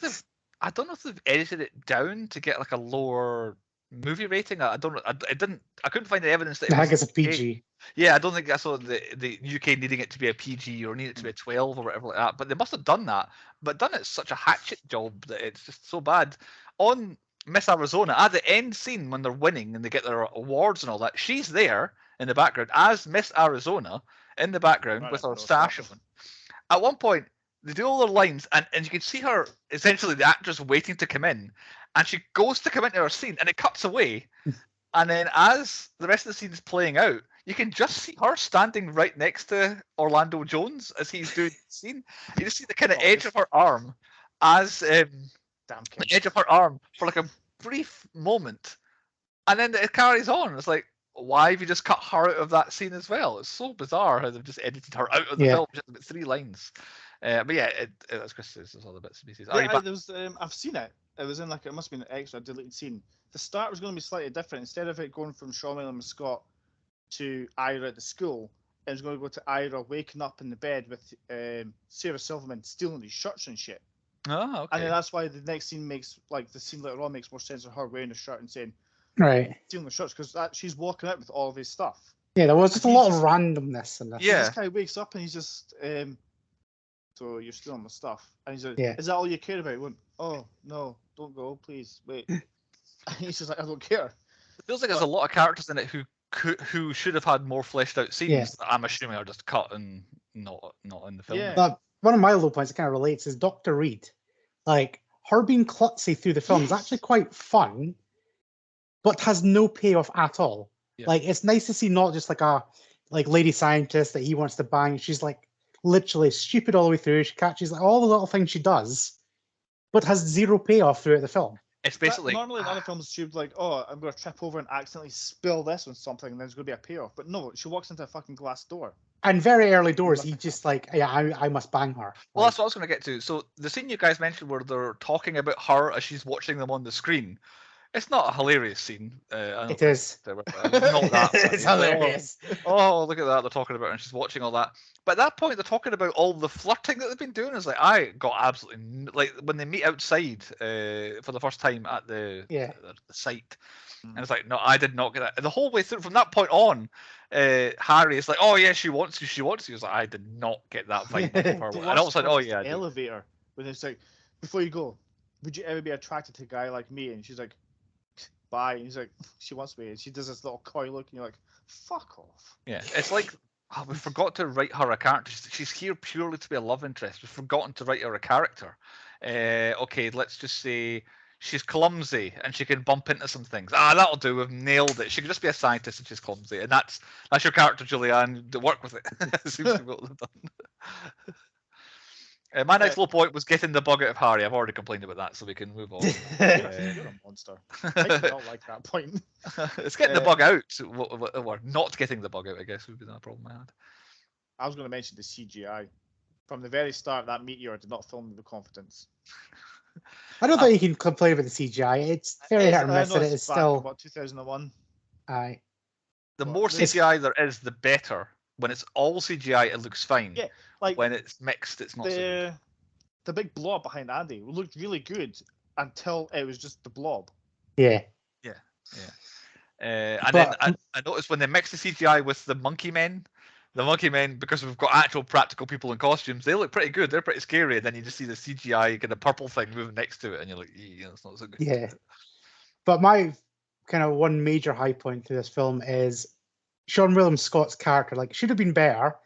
I don't know if they've edited it down to get like a lower movie rating. I don't know. I couldn't find the evidence that I think it's a PG. Yeah, I don't think I saw the UK needing it to be a PG or need it to be a 12 or whatever like that. But they must have done that. But done it such a hatchet job that it's just so bad. On Miss Arizona, at the end scene when they're winning and they get their awards and all that, she's there in the background as Miss Arizona in the background with her stash on. At one point, they do all their lines, and you can see her, essentially the actress waiting to come in, and she goes to come into her scene, and it cuts away. And then as the rest of the scene is playing out, you can just see her standing right next to Orlando Jones as he's doing the scene. You just see the kind of edge of her arm as the edge of her arm for like a brief moment, and then it carries on. It's like, why have you just cut her out of that scene as well? It's so bizarre how they've just edited her out of the film, just about 3 lines. But yeah, as Chris says, there's all the bits and pieces. I've seen it. It was in like, it must have been an extra deleted scene. The start was going to be slightly different. Instead of it going from Shawn and Scott to Ira at the school, it was going to go to Ira waking up in the bed with Sarah Silverman stealing his shirts and shit. Oh, okay. And then that's why the next scene makes, like, the scene later on makes more sense of her wearing a shirt and saying, stealing the shirts, because she's walking out with all of his stuff. Yeah, there was just a lot of randomness in this. Yeah. This guy wakes up and he's just, so you're stealing my stuff. And he's like, is that all you care about? He went, oh, no, don't go, please, wait. And he's just like, I don't care. It feels like there's a lot of characters in it who should have had more fleshed out scenes that I'm assuming are just cut and not in the film. Yeah. But one of my low points that kind of relates is Dr. Reed. Like, her being klutzy through the film is actually quite fun, but has no payoff at all. Yeah. Like, it's nice to see not just like a lady scientist that he wants to bang. She's like literally stupid all the way through. She catches like all the little things she does, but has 0 payoff throughout the film. It's basically normally in other films she'd like, oh, I'm going to trip over and accidentally spill this on something, and there's going to be a payoff. But no, she walks into a fucking glass door. And very early doors, he just like, I must bang her. Well, that's what I was going to get to. So the scene you guys mentioned where they're talking about her as she's watching them on the screen, it's not a hilarious scene. It is. Not that it's hilarious. Oh, look at that. They're talking about her and she's watching all that. But at that point, they're talking about all the flirting that they've been doing. It's like, I got absolutely... Like, when they meet outside for the first time at the site, and it's like, no, I did not get that. And the whole way through, from that point on, Harry is like, oh, yeah, she wants you. She wants you. It's like, I did not get that vibe from her. And all of a sudden, oh, yeah. Elevator, when it's like, before you go, would you ever be attracted to a guy like me? And she's like, bye. And he's like, she wants me. And she does this little coy look, and you're like, fuck off. Yeah, it's like we forgot to write her a character. She's here purely to be a love interest. We've forgotten to write her a character. Okay, let's just say she's clumsy and she can bump into some things. That'll do. We've nailed it. She can just be a scientist and she's clumsy, and that's your character, Julianne. Work with it. Seems to be what they've done. My next low point was getting the bug out of Harry. I've already complained about that, so we can move on. You're a monster. I do not like that point. It's getting the bug out, or not getting the bug out, I guess, would be the problem I had. I was going to mention the CGI. From the very start, that meteor did not fill me with confidence. I don't think you can complain with the CGI. It's very hit or miss, and it is still. About 2001. Aye. The more CGI there is, the better. When it's all CGI, it looks fine. Yeah, like when it's mixed, it's not so good. The big blob behind Andy looked really good until it was just the blob. Yeah. And then I noticed when they mix the CGI with the monkey men, because we've got actual practical people in costumes, they look pretty good. They're pretty scary. And then you just see the CGI kind of purple thing moving next to it, and you're like, it's not so good. Yeah. But my kind of one major high point to this film is Sean William Scott's character. Like, should have been better.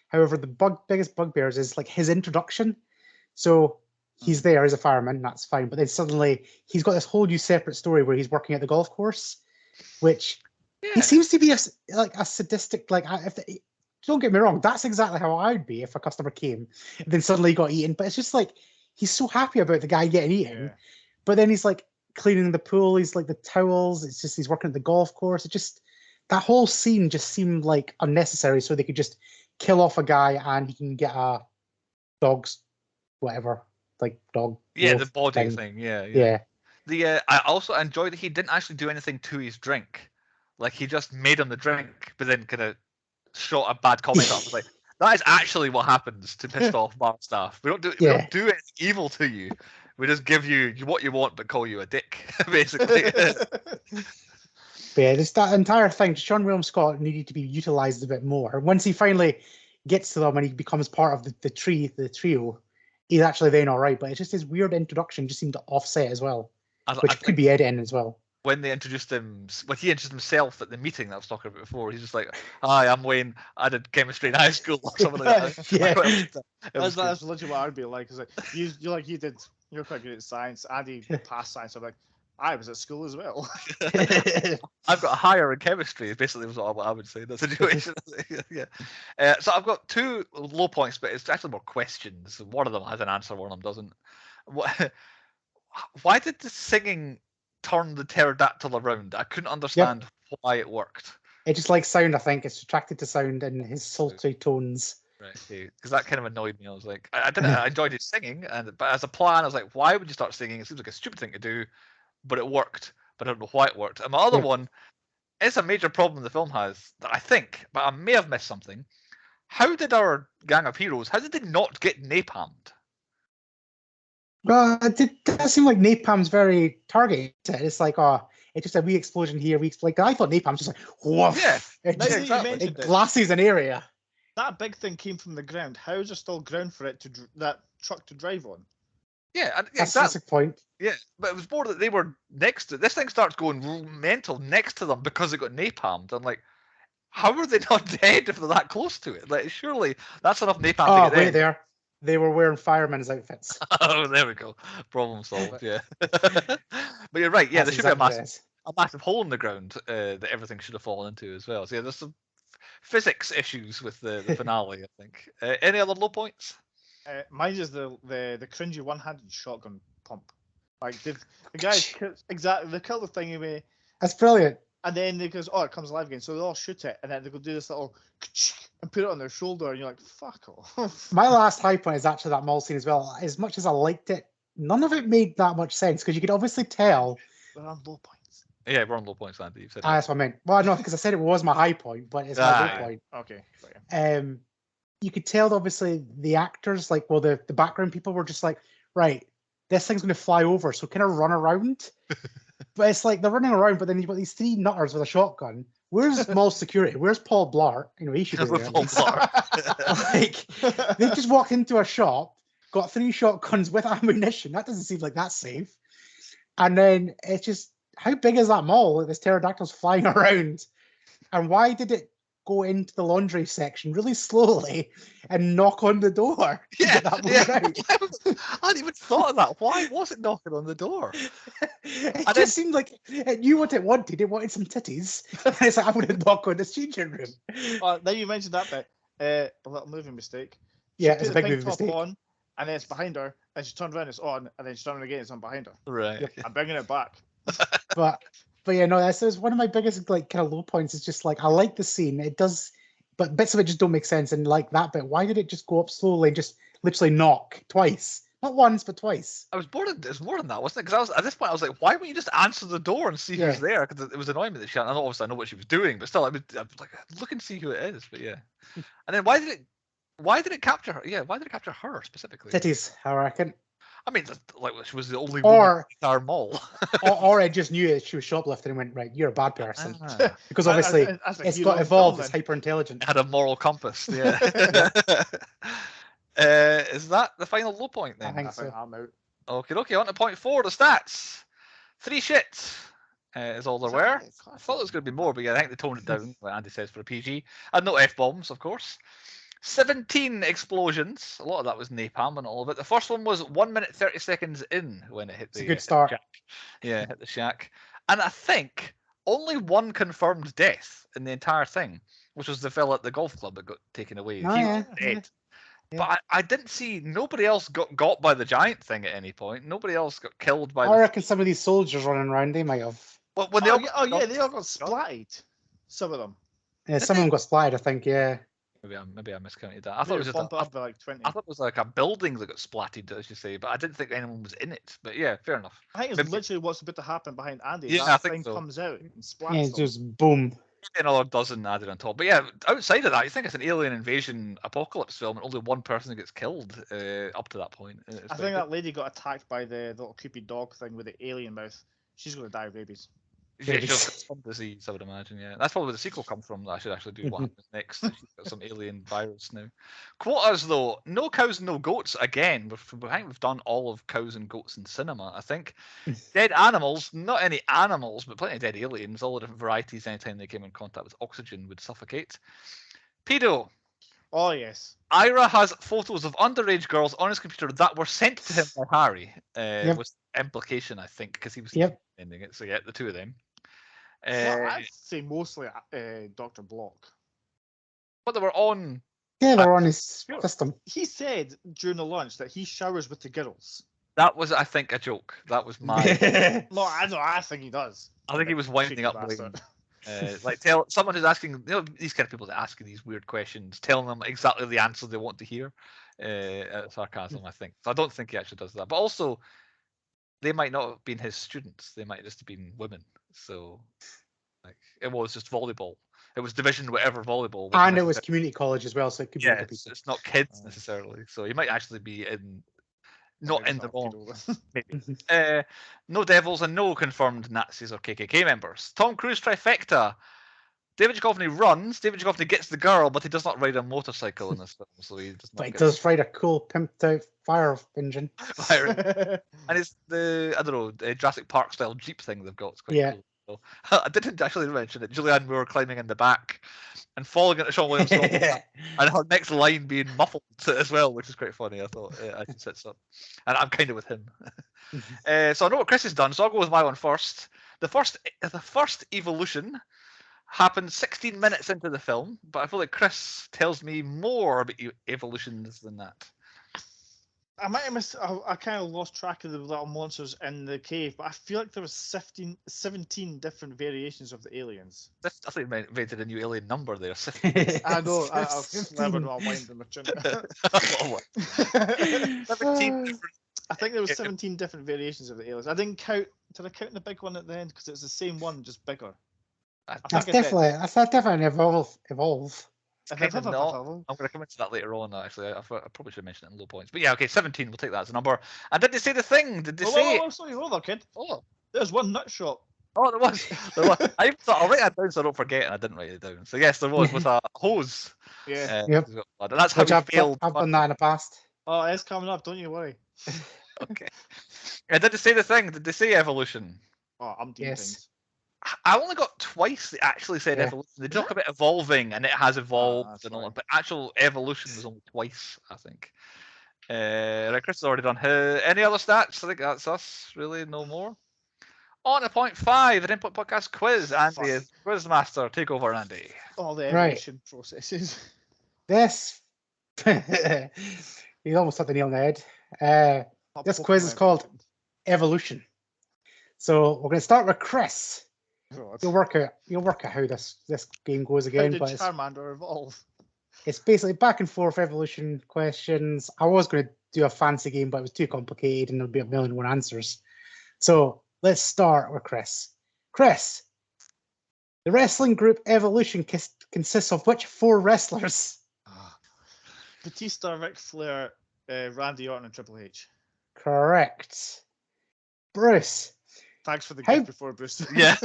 However, the biggest bugbears is like his introduction. So he's there as a fireman, that's fine. But then suddenly he's got this whole new separate story where he's working at the golf course, which he seems to be a sadistic. Don't get me wrong, that's exactly how I'd be if a customer came and then suddenly got eaten. But it's just like he's so happy about the guy getting eaten, but then he's like cleaning the pool. He's like the towels. It's just he's working at the golf course. It just that whole scene just seemed like unnecessary. So they could just kill off a guy and he can get a dog's whatever, like dog. Yeah, the body thing. Yeah. I also enjoyed that he didn't actually do anything to his drink. Like he just made him the drink, but then kind of shot a bad comment up. Like that is actually what happens to pissed off bar staff. We don't do anything evil to you. We just give you what you want, but call you a dick, basically. But yeah, just that entire thing, Sean William Scott needed to be utilized a bit more. Once he finally gets to them and he becomes part of the trio, he's actually then all right. But it's just his weird introduction just seemed to offset as well, which could be editing as well. When they introduced him, when he introduced himself at the meeting that I was talking about before, he's just like, "Hi, I'm Wayne. I did chemistry in high school," or something like that. That's literally what I'd be like. It's like you're quite good at science. Andy passed science. I'm like, I was at school as well. I've got a higher in chemistry. Basically, was what I would say in that situation. So I've got two low points, but it's actually more questions. One of them has an answer, one of them doesn't. Why did the singing turn the pterodactyl around? I couldn't understand why it worked. It just likes sound, I think. It's attracted to sound and his sultry tones. Right, because that kind of annoyed me. I was like, I enjoyed his singing, but as a plan, I was like, why would you start singing? It seems like a stupid thing to do, but it worked. But I don't know why it worked. And my other one is a major problem the film has that I think, but I may have missed something. How did our gang of heroes? How did they not get napalmed? Well, it does seem like napalm's very targeted. It's like, it's just a wee explosion here. I thought napalm's just like, woof. Yeah, it glasses an area. That big thing came from the ground. How is there still ground for it that truck to drive on? Yeah, that's a point. Yeah, but it was more that they were next to this thing. Starts going mental next to them because it got napalmed. I'm like, how are they not dead if they're that close to it? Like, surely that's enough napalm to get there. They were wearing firemen's outfits. Oh, there we go. Problem solved. Yeah. But you're right. Yeah, there should be a massive hole in the ground that everything should have fallen into as well. So yeah, there's some physics issues with the finale, I think. Any other low points? Mine is the cringy one-handed shotgun pump. Like the guy exactly they kill the thing away. That's brilliant. And then they goes, it comes alive again. So they all shoot it, and then they go do this little and put it on their shoulder, and you're like, fuck off. My last high point is actually that mall scene as well. As much as I liked it, none of it made that much sense because you could obviously tell. We're on low points. Yeah, we're on low points, Andy. You've said that's what I meant. Well, no, because I said it was my high point, but it's my low point. Okay. You could tell, obviously, the actors, the background people were just like, right, this thing's going to fly over, so kind of run around. But it's like they're running around, but then you've got these three nutters with a shotgun. Where's mall security? Where's Paul Blart? He should be there. Paul Blart. They just walked into a shop, got 3 shotguns with ammunition. That doesn't seem like that's safe. And then it's just, how big is that mall? This pterodactyl's flying around. And why did it go into the laundry section really slowly and knock on the door to get that moved out? I hadn't even thought of that. Why was it knocking on the door? It just seemed like it knew what it wanted. It wanted some titties. And it's like, I'm going to knock on this changing room. Now you mentioned that bit. A little movie mistake. She Yeah, put it's a the big pink movie top mistake. on, and then it's behind her, and she turned around, it's on, and then she turned around again, it's on behind her. Right. I'm bringing it back. But yeah, no, that's one of my biggest like kind of low points. Is just like I like the scene. It does, but bits of it just don't make sense. And like that bit, why did it just go up slowly and just literally knock twice? Not once, but twice. I was bored. It was more than that, wasn't it? Because I was at this point, I was like, why wouldn't you just answer the door and see Yeah. who's there? Because it was annoying me that she. And obviously, I know what she was doing, but still, I was like, look and see who it is. But yeah. And then why did it capture her? Yeah, why did it capture her specifically? Titties, I reckon. I mean, like she was the only woman Or in our mall. or it just knew that she was shoplifting and went, right, you're a bad person. Ah. Because obviously That's a it's hero got evolved, film, it's then. hyper intelligent. Had a moral compass. Yeah. Is that the final low point then? I think I think so. I'm out. Okay. On to point 4, the stats. 3 shits is all there were. I thought there was going to be more, but yeah, I think they toned it down, like Andy says, for a PG. And no F-bombs, of course. 17 explosions. A lot of that was napalm and all of it. The first one was 1 minute 30 seconds in when it hit It's the a good start. shack. Yeah, hit the shack. And I think only one confirmed death in the entire thing, which was the fella at the golf club that got taken away. Oh, He yeah, was dead. yeah. But I didn't see, nobody else got by the giant thing at any point. Nobody else got killed by I the... reckon some of these soldiers running around, they might have. Well, when Oh, they yeah, all they all got splatted. Some of them. Yeah, some of them got splattered, I think, yeah. Maybe I miscounted that. I thought it was just bump it up by like 20. I thought it was like a building that got splatted, as you say, but I didn't think anyone was in it. But yeah, fair enough. I think it's maybe- literally what's about to happen behind Andy. Yeah, that I think thing so. comes out and splats Yeah, them. it's just boom. Another dozen added on top. But yeah, outside of that, you think it's an alien invasion apocalypse film, and only one person gets killed up to that point. It's I quite think good. that lady got attacked by the little creepy dog thing with the alien mouth. She's going to die of rabies. Yeah, Maybe. she'll get some disease, I would imagine. Yeah, that's probably where the sequel comes from. That I should actually do what happens next. She's got some alien virus now. Quotas though, no cows, no goats. Again, I think we've done all of cows and goats in cinema. I think dead animals, not any animals, but plenty of dead aliens. All the different varieties. Anytime they came in contact with oxygen, would suffocate. Pedo. Oh, yes. Ira has photos of underage girls on his computer that were sent to him by Harry. Yep. Was implication, I think, because he was Yep. ending it. So yeah, the two of them. Well, I'd say mostly Dr. Block. But they were on. Yeah, they're on his Sure. system. He said during the lunch that he showers with the girls. That was, I think, a joke. That was my. No, I think he does. I think he was winding Cheeky up bastard. Blaine. Like tell someone who's asking, these kind of people that ask you these weird questions, telling them exactly the answer they want to hear. Sarcasm, I think. So I don't think he actually does that. But also, they might not have been his students. They might just have been women. So, like, it was just volleyball. It was division whatever volleyball. And it was community college as well, so it could be yeah, other it's, people. it's not kids necessarily. So he might actually be in, not in the wrong. Maybe. No devils and no confirmed Nazis or KKK members. Tom Cruise trifecta. David Duchovny runs. David Duchovny gets the girl, but he does not ride a motorcycle in this film, so he does not But he get does ride a cool pimped out fire engine. firing. And it's the, I don't know, Jurassic Park style Jeep thing they've got. It's quite Yeah. cool. So, I didn't actually mention it. Julianne Moore climbing in the back and falling into Sean Williams' role, and her next line being muffled as well, which is quite funny. I thought I should set up, and I'm kind of with him. So I know what Chris has done, so I'll go with my one first. The first evolution happened 16 minutes into the film, but I feel like Chris tells me more about evolutions than that. I might have missed. I kind of lost track of the little monsters in the cave, but I feel like there was 17 different variations of the aliens. I think they invented a new alien number there. I know. I've slivered while winding my chin. 17 different. I think there was 17 different variations of the aliens. I didn't count. Did I count the big one at the end? Because it's the same one, just bigger. That's definitely evolve. Kind of not. I'm going to come into that later on, actually. I probably should mention it in low points. But yeah, okay, 17, we'll take that as a number. And did they say the thing? Did they say... Sorry, hold on, kid. Oh. There's one nut shop. Oh, there was. I thought I'll write that down so I don't forget, and I didn't write it down. So yes, there was with a hose. Yeah. Yep. And that's how Which we I've failed. done that in the past. Oh, it's coming up. Don't you worry. Okay. Did they say the thing? Did they say evolution? Oh, I'm doing Yes. things. I only got twice they actually said Yeah. evolution. They talk about evolving and it has evolved that's and all right. that, but actual evolution was only twice, I think. Right, Chris has already done. Any other stats? I think that's us. Really, no more. On to point 5, the Input Podcast quiz. Andy is quiz master. Take over, Andy. All the Right. evolution processes. This. You almost hit the nail on the head. This quiz is called Evolution. So we're going to start with Chris. God. You'll work out how this game goes How again, did but Charmander evolve? it's basically back and forth evolution questions. I was going to do a fancy game, but it was too complicated and there'll be a million more answers. So let's start with Chris. Chris, the wrestling group Evolution consists of which 4 wrestlers? Batista, Ric Flair, Randy Orton, and Triple H. Correct. Bruce. Thanks for the How- gift before, Bruce. Yeah.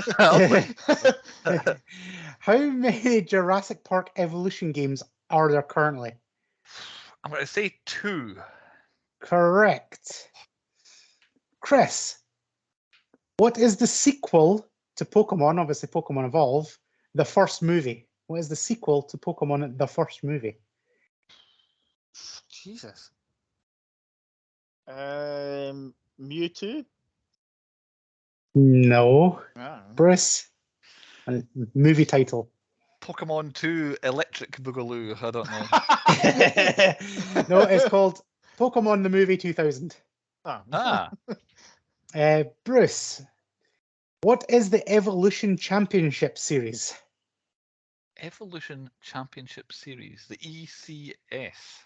How many Jurassic Park Evolution games are there currently? I'm going to say 2. Correct. Chris, what is the sequel to Pokemon? Obviously, Pokemon Evolve, the first movie. What is the sequel to Pokemon, the first movie? Jesus. Mewtwo? No. I don't know. Bruce, a movie title. Pokemon 2 Electric Boogaloo. I don't know. No, it's called Pokemon the Movie 2000. Ah. Bruce, what is the Evolution Championship Series? Evolution Championship Series, the ECS.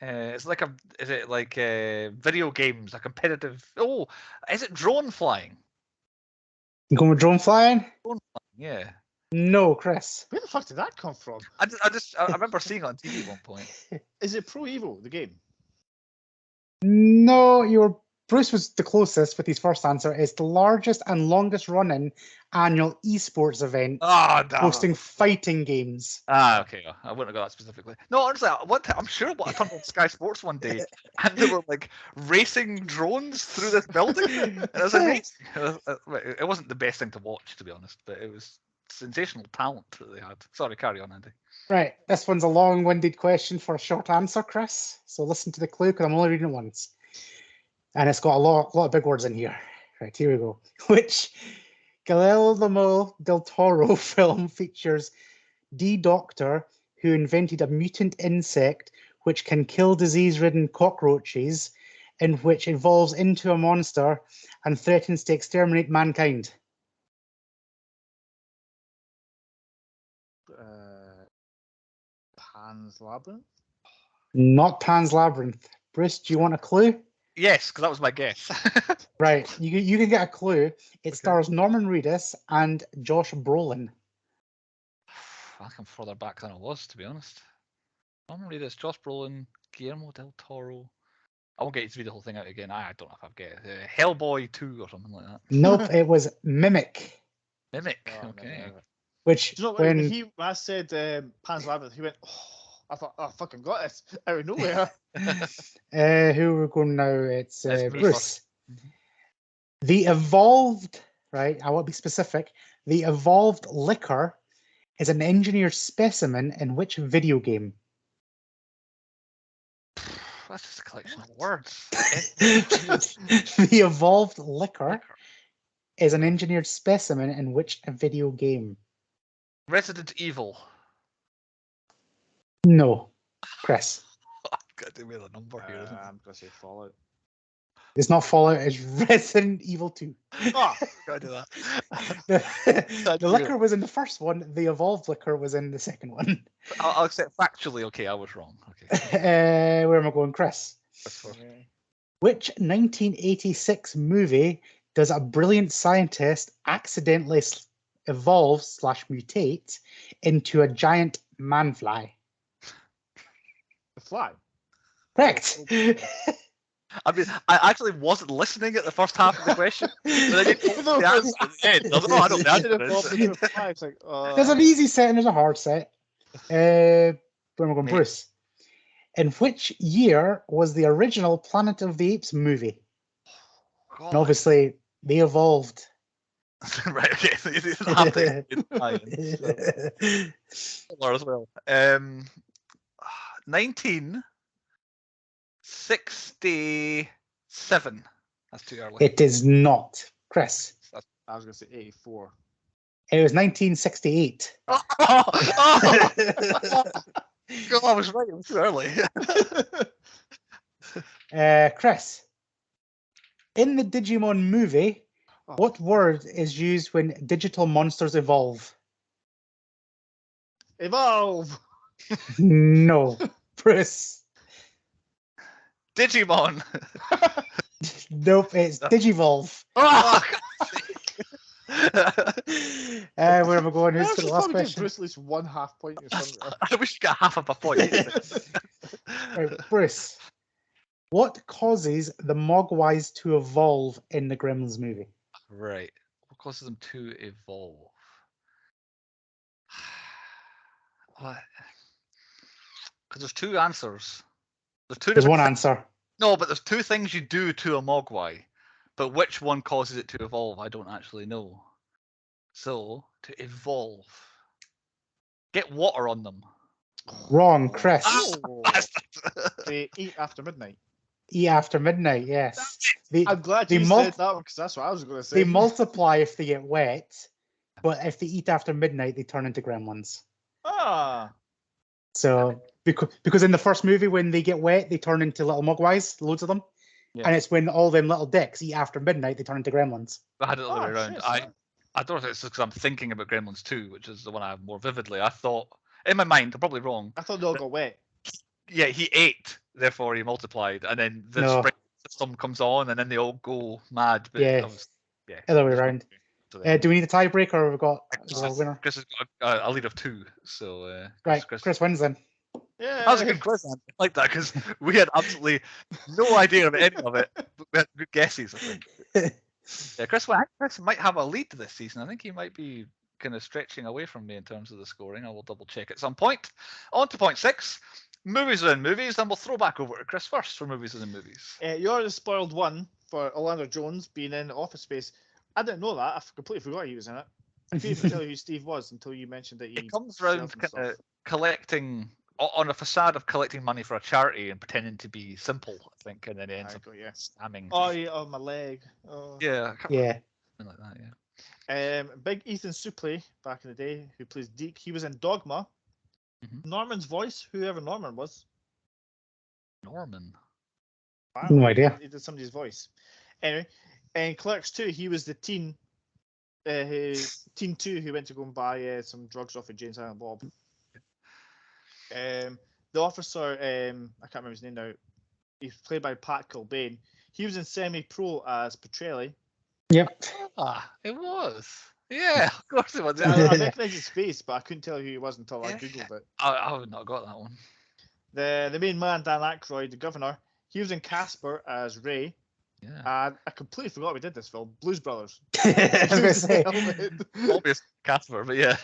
Is it like video games, a competitive? Oh, is it drone flying? You going with drone flying? Yeah. No, Chris. Where the fuck did that come from? I remember seeing it on TV at one point. Is it Pro Evo, the game? No, Bruce was the closest with his first answer. It's the largest and longest running annual esports event Ah, damn. hosting fighting games. Okay. I wouldn't have got that specifically. No, honestly, I'm sure I turned on Sky Sports one day and they were like racing drones through this building. And it was amazing. It wasn't the best thing to watch, to be honest, but it was sensational talent that they had. Sorry, carry on, Andy. Right, this one's a long-winded question for a short answer, Chris. So listen to the clue because I'm only reading it once. And it's got a lot of big words in here. Right, here we go. Which Guillermo del Toro film features the doctor who invented a mutant insect which can kill disease-ridden cockroaches and which evolves into a monster and threatens to exterminate mankind? Pan's Labyrinth? Not Pan's Labyrinth. Bruce, do you want a clue? Yes, because that was my guess. Right, you can get a clue. It stars Norman Reedus and Josh Brolin. I think I'm further back than I was, to be honest. I'm gonna read this. Josh Brolin, Guillermo del Toro. I won't get you to read the whole thing out again. I don't know if I've guessed. Hellboy 2 or something like that. Nope, it was Mimic. Mimic. Oh, Okay. never. Which Do you know when I said Pan's Labyrinth, he went, oh, I thought, oh, I fucking got it out of nowhere. who we're going now? It's That's me Bruce. first. The evolved, right? I want to be specific. The evolved liquor is an engineered specimen in which video game? That's just a collection of words. The evolved liquor is an engineered specimen in which video game? Resident Evil. No, Chris. I've got to give me the number here, isn't it? I'm going to say Fallout. It's not Fallout, it's Resident Evil 2. Oh, Gotta do that. The liquor was in the first one, the evolved liquor was in the second one. I'll accept factually. Okay, I was wrong. Okay. Where am I going, Chris? Which 1986 movie does a brilliant scientist accidentally evolve/mutate into a giant man-fly? The Fly. Correct. I mean, I actually wasn't listening at the first half of the question, but then you told me the answer at the end. I was like, oh, I don't know the answer. It's like, There's an easy set and there's a hard set. Where am I going, Me. Bruce? In which year was the original Planet of the Apes movie? God. And obviously, they evolved. Right, okay. So you didn't have to as well. 1967. That's too early. It is not. Chris. I was going to say 84. It was 1968. God, I was right. It was too early. Chris. In the Digimon movie, what word is used when digital monsters evolve? Evolve! No. Bruce. Digimon. Nope, it's Digivolve. Oh, Where am I going? Who's got the last Give question? Bruce at least 1/2 point or something. I wish you got half of a point. Right, Bruce. What causes the Mogwais to evolve in the Gremlins movie? Right. What causes them to evolve? What? Because there's two answers. There's one answer. No, but there's two things you do to a Mogwai. But which one causes it to evolve, I don't actually know. So, to evolve. Get water on them. Wrong, Chris. Oh. They eat after midnight. Eat after midnight, yes. I'm glad you said that because that's what I was going to say. They multiply if they get wet, but if they eat after midnight, they turn into gremlins. Ah. So, because in the first movie, when they get wet, they turn into little Mogwais, loads of them. Yeah. And it's when all them little dicks eat after midnight, they turn into gremlins. I had it the other way around. I don't know if it's because I'm thinking about Gremlins 2, which is the one I have more vividly. I thought, in my mind, I'm probably wrong. I thought they all got wet. Yeah, he ate, therefore he multiplied, and then the spring system comes on, and then they all go mad. But yeah, other way around. Do we need a tiebreaker, or have we got a winner? Chris has got a lead of 2, so Chris wins then. Yeah, that was a good question. I like that because we had absolutely no idea of any of it, but we had good guesses. I think. Yeah, Chris might have a lead this season. I think he might be kind of stretching away from me in terms of the scoring. I will double check at some point. On to point 6. Movies within movies, and we'll throw back over to Chris first for movies within movies. You're the spoiled one for Orlando Jones being in Office Space. I didn't know that. I completely forgot he was in it. I couldn't even tell you who Steve was until you mentioned that he comes around kind of collecting on a facade of collecting money for a charity and pretending to be simple, I think, and then he ends up spamming. Oh yeah, oh my leg. Oh. Yeah. Yeah. Like that, yeah. Big Ethan Suplee back in the day, who plays Deke. He was in Dogma. Mm-hmm. Norman's voice, whoever Norman was. Norman. Wow. No idea. He did somebody's voice. Anyway, and Clerks 2, he was the teen, teen 2 who went to go and buy some drugs off of Jane Silent Bob. The officer, I can't remember his name now. He's played by Pat Kilbane. He was in Semi-Pro as Petrelli. Yep. It was. Yeah, of course it was. I recognized his face, but I couldn't tell who he was until I googled it. I would not have got that one. The main man, Dan Aykroyd, the governor, he was in Casper as Ray. Yeah. And I completely forgot we did this film. Blues Brothers. I was going to say. Obvious Casper, but yeah.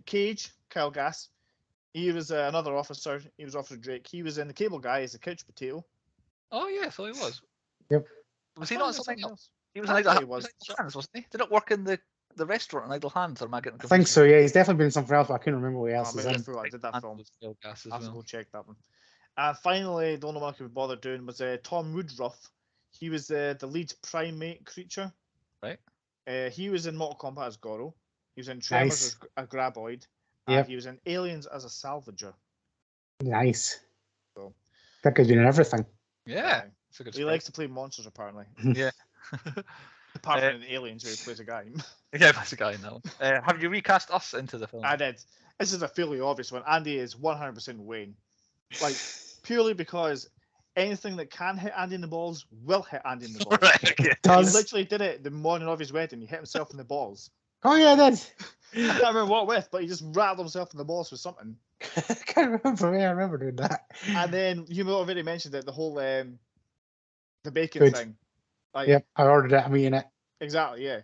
Cage, Kyle Gass. He was another officer. He was Officer Drake. He was in The Cable Guy as a couch potato. Oh, yeah, so he was. Yep. Was he not something else? He was in Idle Hands, wasn't he? Did it work in the restaurant in Idle Hands? Or am I getting confused? I think so, yeah. He's definitely been in something else, but I couldn't remember what else. I forgot I did that film. I have to go check that one. And finally, the only one I could bother doing was Tom Woodruff. He was the lead primate creature. Right. He was in Mortal Kombat as Goro. He was in Tremors as a Graboid. And he was in Aliens as a Salvager. Nice. So that guy's been in everything. Yeah. He likes to play monsters, apparently. Yeah. Apart from in Aliens, where he plays a guy. Yeah, plays a guy in that one. Have you recast us into the film? I did. This is a fairly obvious one. Andy is 100% Wayne. Like, purely because anything that can hit Andy in the balls will hit Andy in the balls. Right, okay. He literally did it the morning of his wedding. He hit himself in the balls. Oh, yeah, I did. I can't remember what with, but he just rattled himself in the balls with something. I can't remember. Yeah, I remember doing that. And then you already mentioned it, the whole the bacon thing. Like, yep, I ordered it. I'm eating it. Exactly, yeah.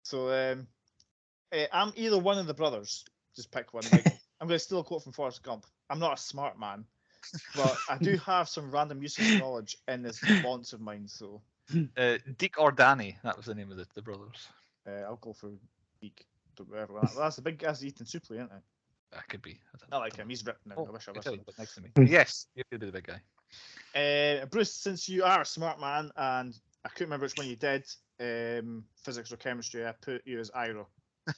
So I'm either one of the brothers. Just pick one. Like, I'm going to steal a quote from Forrest Gump. I'm not a smart man, but I do have some random useless knowledge in this bants of mine. So, Deke or Danny, that was the name of the brothers. I'll go for Deke. Whatever. That's the big guy's eating souffle, isn't it? That could be. I like him. He's ripped now. I wish I was him. But next to me. Yes, you could be the big guy. Bruce, since you are a smart man, and I couldn't remember which one you did, physics or chemistry, I put you as Ira.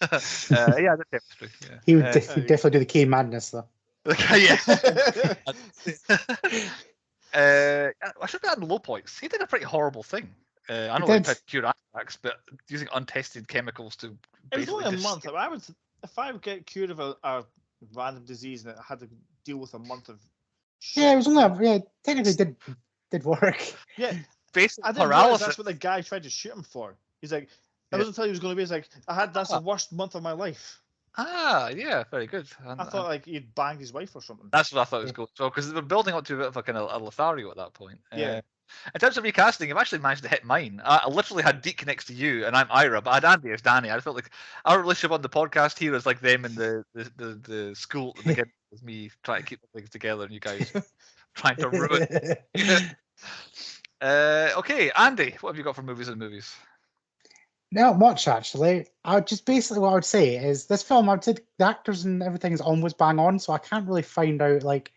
Yeah, the chemistry. Yeah. He would definitely do the key madness though. Yeah. I should be adding low points. He did a pretty horrible thing. I know he tried to cure anthrax, but using untested chemicals to. It was only a month. If I would get cured of a random disease and I had to deal with a month of. Yeah, it was only technically did work. Yeah, basic I didn't realize that's what the guy tried to shoot him for. He's like, I wasn't telling you he was going to be. He's like, that's the worst month of my life. Ah, yeah, very good. I thought like he'd banged his wife or something. That's what I thought it was going to, because they were building up to a bit of a kind of a Lothario at that point. Yeah. In terms of recasting, I've actually managed to hit mine. I literally had Deke next to you, and I'm Ira, but I had Andy as Danny. I felt like our relationship on the podcast here is like them in the school at the beginning, with me trying to keep the things together, and you guys trying to ruin it. Okay, Andy, what have you got for movies and movies? Not much actually. I just basically what I would say is this film, the actors and everything is almost bang on, so I can't really find out like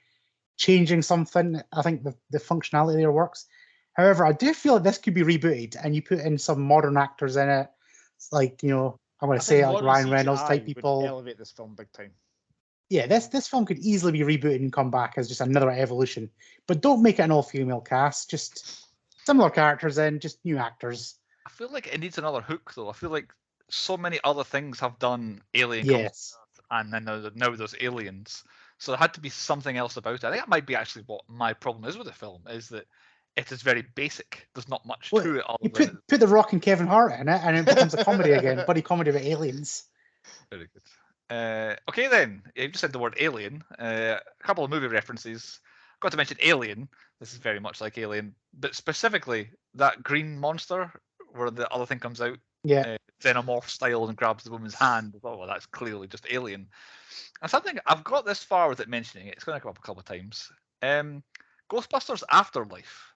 changing something. I think the functionality there works. However, I do feel like this could be rebooted and you put in some modern actors in it. It's like, I'm going to say like Ryan Reynolds type people. Elevate this film big time. Yeah, this film could easily be rebooted and come back as just another evolution. But don't make it an all-female cast. Just similar characters in, just new actors. I feel like it needs another hook, though. I feel like so many other things have done Alien, yes, and then now there's aliens. So there had to be something else about it. I think that might be actually what my problem is with the film, is that it is very basic. There's not much to it. You put The Rock and Kevin Hart in it, and it becomes a comedy again, buddy comedy about aliens. Very good. Okay, then. You just said the word alien. A couple of movie references. Got to mention Alien. This is very much like Alien, but specifically that green monster where the other thing comes out. Yeah. Xenomorph style and grabs the woman's hand. Oh, well, that's clearly just Alien. And something I've got this far without mentioning it. It's going to come up a couple of times. Ghostbusters Afterlife.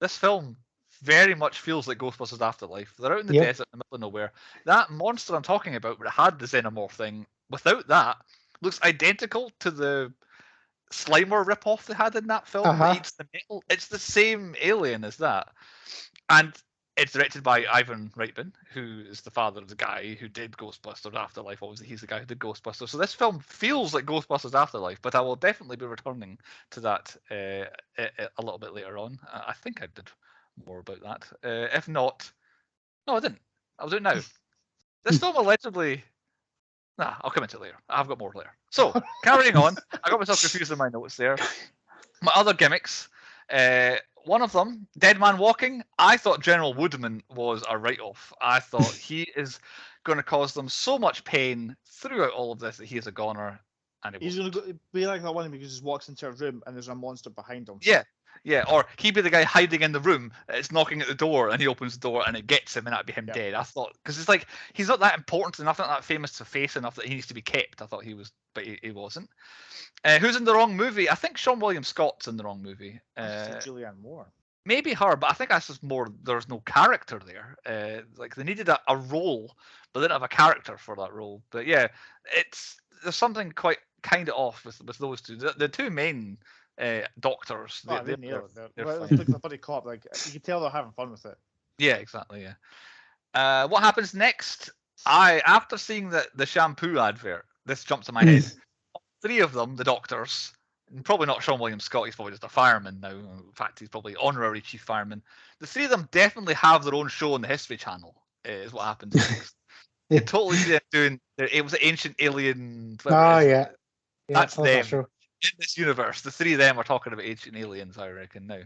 This film very much feels like Ghostbusters Afterlife. They're out in the desert in the middle of nowhere. That monster I'm talking about, where it had the Xenomorph thing, without that, looks identical to the Slimer ripoff they had in that film. That eats the metal. It's the same alien as that. And it's directed by Ivan Reitman, who is the father of the guy who did Ghostbusters Afterlife. Obviously, he's the guy who did Ghostbusters. So this film feels like Ghostbusters Afterlife, but I will definitely be returning to that a little bit later on. I think I did more about that. If not, no, I didn't. I'll do it now. This film allegedly... Nah, I'll come into it later. I've got more later. So, carrying on. I got myself confused in my notes there. My other gimmicks... one of them, Dead Man Walking, I thought General Woodman was a write-off. I thought he is going to cause them so much pain throughout all of this that he is a goner. And he's going to be like that one because he just walks into a room and there's a monster behind him. Yeah. Or he'd be the guy hiding in the room. It's knocking at the door and he opens the door and it gets him and that'd be him dead. I thought, because it's like, he's not that important enough, not that famous to face enough that he needs to be kept. I thought he was, but he wasn't. Who's in the wrong movie? I think Sean William Scott's in the wrong movie. Julianne Moore. Maybe her, but I think that's just more. There's no character there. Like they needed a role, but they didn't have a character for that role. But yeah, there's something quite kind of off with those two. The two main doctors. They're like the buddy cop. Like you can tell they're having fun with it. Yeah, exactly. Yeah. What happens next? After seeing the shampoo advert, this jumped to my head. Three of them, the doctors, and probably not Sean William Scott, he's probably just a fireman now. In fact, he's probably honorary chief fireman. The three of them definitely have their own show on the History Channel, is what happens next. They totally see them doing, it was an ancient alien. That's them. In this universe, the three of them are talking about ancient aliens, I reckon, now.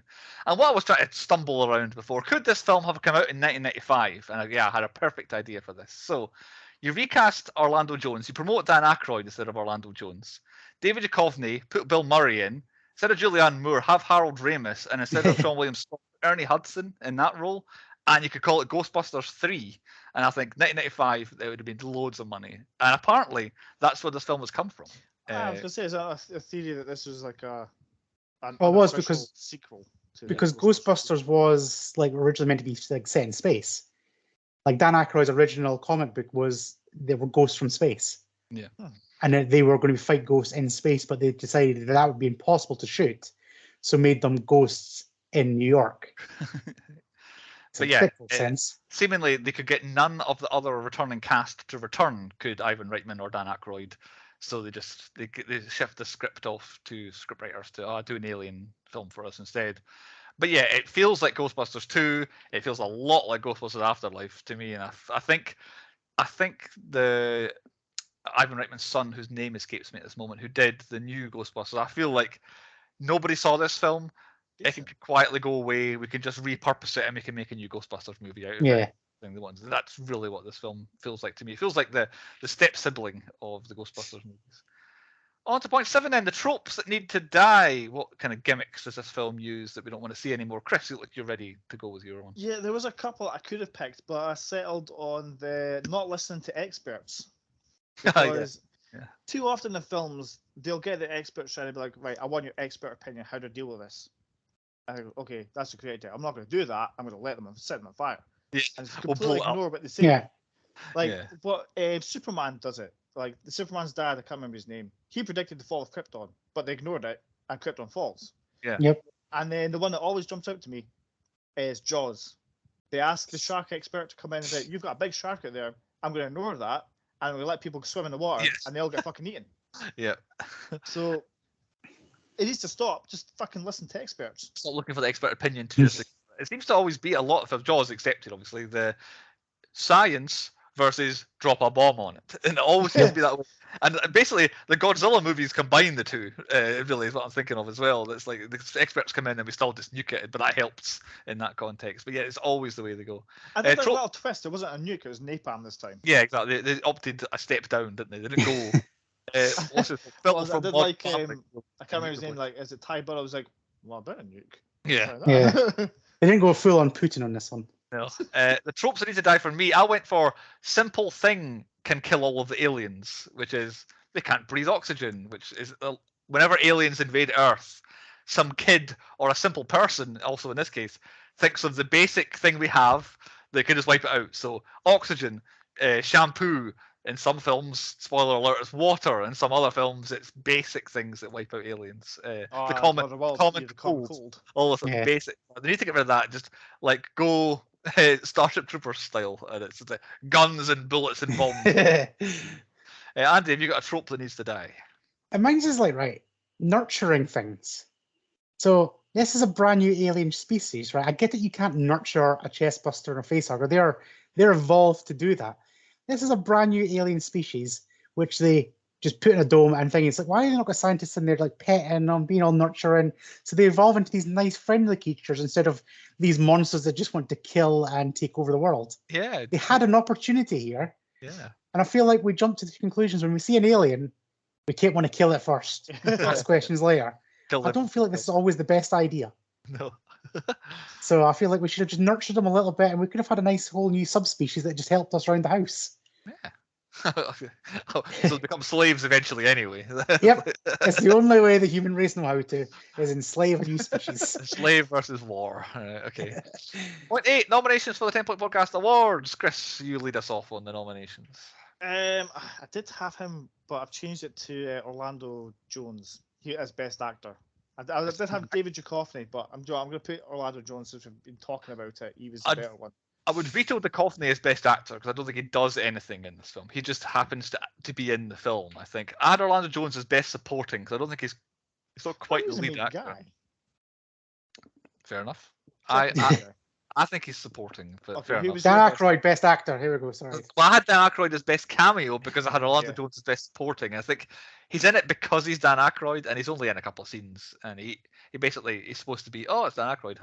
And what I was trying to stumble around before, could this film have come out in 1995? And I had a perfect idea for this. So, you recast Orlando Jones. You promote Dan Aykroyd instead of Orlando Jones. David Duchovny, put Bill Murray in. Instead of Julianne Moore, have Harold Ramis. And instead of Sean William Scott, Ernie Hudson in that role. And you could call it Ghostbusters 3. And I think 1995, it would have been loads of money. And apparently, that's where this film has come from. I was gonna say, is that a theory that this was like an Well, it was unofficial sequel to because Ghostbusters was like originally meant to be like set in space. Like Dan Aykroyd's original comic book was they were ghosts from space. Yeah. And then they were going to fight ghosts in space, but they decided that would be impossible to shoot, so made them ghosts in New York. But yeah, sense. Seemingly they could get none of the other returning cast to return, could Ivan Reitman or Dan Aykroyd. So they shift the script off to scriptwriters to do an alien film for us instead. But yeah, it feels like Ghostbusters 2. It feels a lot like Ghostbusters Afterlife to me, and I think the Ivan Reitman's son, whose name escapes me at this moment, who did the new Ghostbusters, I feel like nobody saw this film. It can quietly go away. We can just repurpose it and we can make a new Ghostbusters movie out of it. That's really what this film feels like to me. It feels like the step sibling of the Ghostbusters movies. On to point 7 then, the tropes that need to die. What kind of gimmicks does this film use that we don't want to see anymore? Chris, you look like you're ready to go with your one. Yeah, there was a couple I could have picked, but I settled on the not listening to experts. Because too often in films, they'll get the experts trying to be like, right, I want your expert opinion, how to deal with this. I go, okay, that's a great idea. I'm not going to do that. I'm going to let them set them on fire. Yeah. And completely ignore what they say. Yeah. What Superman does it. Like, the Superman's dad, I can't remember his name. He predicted the fall of Krypton, but they ignored it, and Krypton falls. Yeah. Yep. And then the one that always jumps out to me is Jaws. They ask the shark expert to come in and say, you've got a big shark out there. I'm going to ignore that, and I'm going to let people swim in the water, and they all get fucking eaten. Yeah. So it needs to stop. Just fucking listen to experts. Stop looking for the expert opinion to just. It seems to always be a lot of Jaws accepted, obviously, the science versus drop a bomb on it. And it always seems to be that way. And basically, the Godzilla movies combine the two, really, is what I'm thinking of as well. It's like the experts come in and we still just nuke it, but that helps in that context. But yeah, it's always the way they go. And there's a little twist. It wasn't a nuke, it was napalm this time. Yeah, exactly. They opted a step down, didn't they? They didn't go. I can't remember his name. Like, is it Ty Burrow? I was like, well, I better nuke. Yeah. They didn't go full on Putin on this one. No. The tropes that need to die for me, I went for simple thing can kill all of the aliens, which is they can't breathe oxygen, which is whenever aliens invade Earth, some kid or a simple person, also in this case, thinks of the basic thing we have, they can just wipe it out. So oxygen, shampoo. In some films, spoiler alert, it's water. In some other films, it's basic things that wipe out aliens. The common cold. All of them basic. They need to get rid of that. Just like go Starship Troopers style, and it's like guns and bullets and bombs. Andy, have you got a trope that needs to die? And mine's is like, right, nurturing things. So this is a brand new alien species, right? I get that you can't nurture a chestbuster and a facehugger. They're evolved to do that. This is a brand new alien species, which they just put in a dome and thinking, it's like, why are they not got scientists in there like petting them, being all nurturing? So they evolve into these nice, friendly creatures instead of these monsters that just want to kill and take over the world. Yeah. They had an opportunity here. Yeah. And I feel like we jump to the conclusions when we see an alien, we can't want to kill it first. Ask questions later. I don't feel like this is always the best idea. No. So I feel like we should have just nurtured them a little bit, and we could have had a nice whole new subspecies that just helped us around the house. Yeah. So they become slaves eventually anyway. Yep. It's the only way the human race know how to, is enslave a new species. Slave versus war. Okay. Point 8, nominations for the 10 Point Podcast Awards. Chris, you lead us off on the nominations. I did have him, but I've changed it to Orlando Jones as Best Actor. I did have David Duchovny, but I'm going to put Orlando Jones since we've been talking about it. He was the better one. I would veto Duchovny as Best Actor because I don't think he does anything in this film. He just happens to be in the film, I think. I had Orlando Jones as Best Supporting because I don't think he's not quite the lead actor. Guy. Fair enough. I think he's supporting, but fair enough. Dan Aykroyd, Best Actor. Here we go. Sorry. Well, I had Dan Aykroyd as Best Cameo because I had Orlando Jones as Best Supporting. I think he's in it because he's Dan Aykroyd, and he's only in a couple of scenes, and he's supposed to be, oh, it's Dan Aykroyd,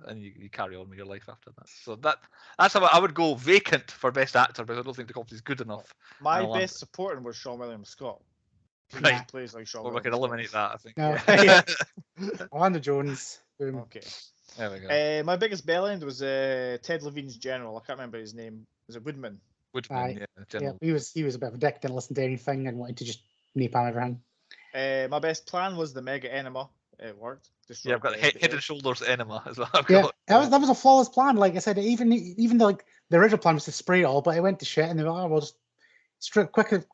and you carry on with your life after that. So that's how I would go vacant for Best Actor, because I don't think the company's good enough. My Best Supporting was Sean William Scott. Right. He plays like Sean. Well, we can eliminate that, I think. No. Orlando Jones. Boom. Okay. There we go. My biggest bell end was Ted Levine's general. I can't remember his name. Was it Woodman? Woodman, yeah. Yeah, he was a bit of a dick. Didn't listen to anything and wanted to just napalm everything. My best plan was the mega enema. It worked. Yeah, I've got head and shoulders enema as well. I've Yeah, got. that was a flawless plan. Like I said, even though like the original plan was to spray it all, but it went to shit, and they were like, oh, we'll just strip quicker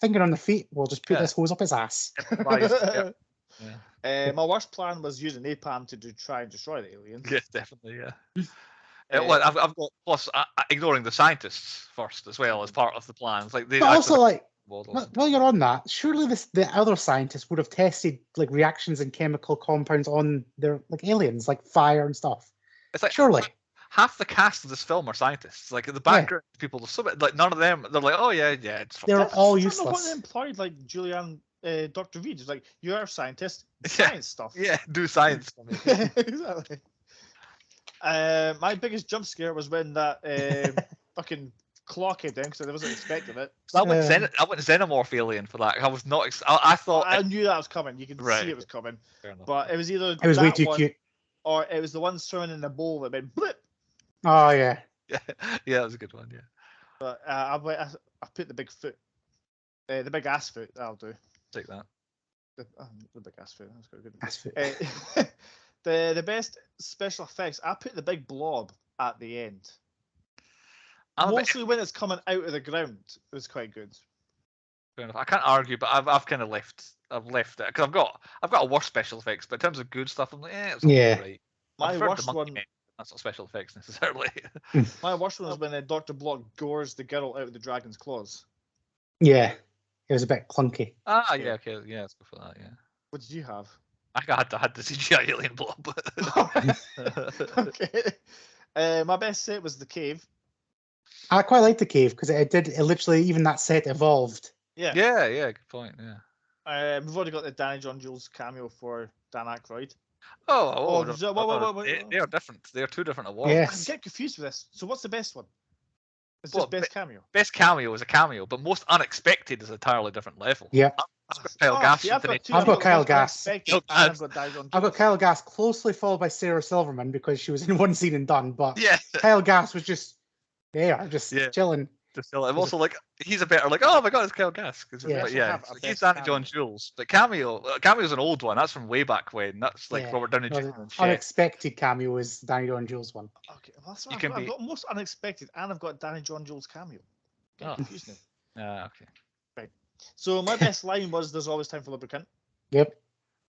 finger on the feet. We'll just put this hose up his ass. Yeah. My worst plan was using napalm to try and destroy the aliens. Yes, definitely, yeah. Well, I've got plus ignoring the scientists first as well as part of the plans. Like they But also, like models. while you're on that, surely the other scientists would have tested like reactions and chemical compounds on their like aliens, like fire and stuff. It's like Surely. half the cast of this film are scientists. Like the background people, there's so many, like none of them. They're like, oh yeah, it's. They're all I don't know useless. what they employed, like Julianne, Dr. Reed. It's like, you're a scientist, science stuff. Yeah, do science. Exactly. My biggest jump scare was when that fucking claw came down because I wasn't expecting it. I went xenomorph alien for that. I was not. I thought I knew that was coming. You could see it was coming. But it was either It was way that too one cute. or it was the one swimming in the bowl that went blip. Oh yeah. Yeah, that was a good one. Yeah. But I put the big foot, the big ass foot. That'll do. Take that. The big ass foot. That's quite good. Ass foot. The best special effects. I put the big blob at the end. Mostly when it's coming out of the ground, it was quite good. Fair enough. I can't argue, but I've kind of left. I've left it because I've got a worse special effects. But in terms of good stuff, I'm like, it's all right. My worst one. That's not special effects necessarily. My worst one was when Dr. Block gores the girl out of the dragon's claws. Yeah, it was a bit clunky. Yeah, okay, yeah, let's go for that. Yeah. What did you have? I had the CGI alien blob. Okay. My best set was the cave. I quite liked the cave because it literally even that set evolved. Yeah. Yeah, good point. Yeah. We've already got the Danny John Jules cameo for Dan Aykroyd. They are different. They are two different awards. Yes. I get confused with this. So what's the best one? It's just best cameo. Best cameo is a cameo, but most unexpected is an entirely different level. Yeah. I've got Kyle Gass. I've got Kyle Gass. I've got Kyle Gass closely followed by Sarah Silverman because she was in one scene and done. But yeah, Kyle Gass was just there, just chilling. I'm also like, he's a better like, oh my god, it's Kyle Gass. He's Danny John Jules. But cameo's an old one. That's from way back when. That's like Robert Downey Jr. Unexpected cameo is Danny John Jules one. Okay, well, that's what I've got most unexpected, and I've got Danny John Jules cameo. Confused now. Okay. Right. So my best line was, "There's always time for lubricant." Yep.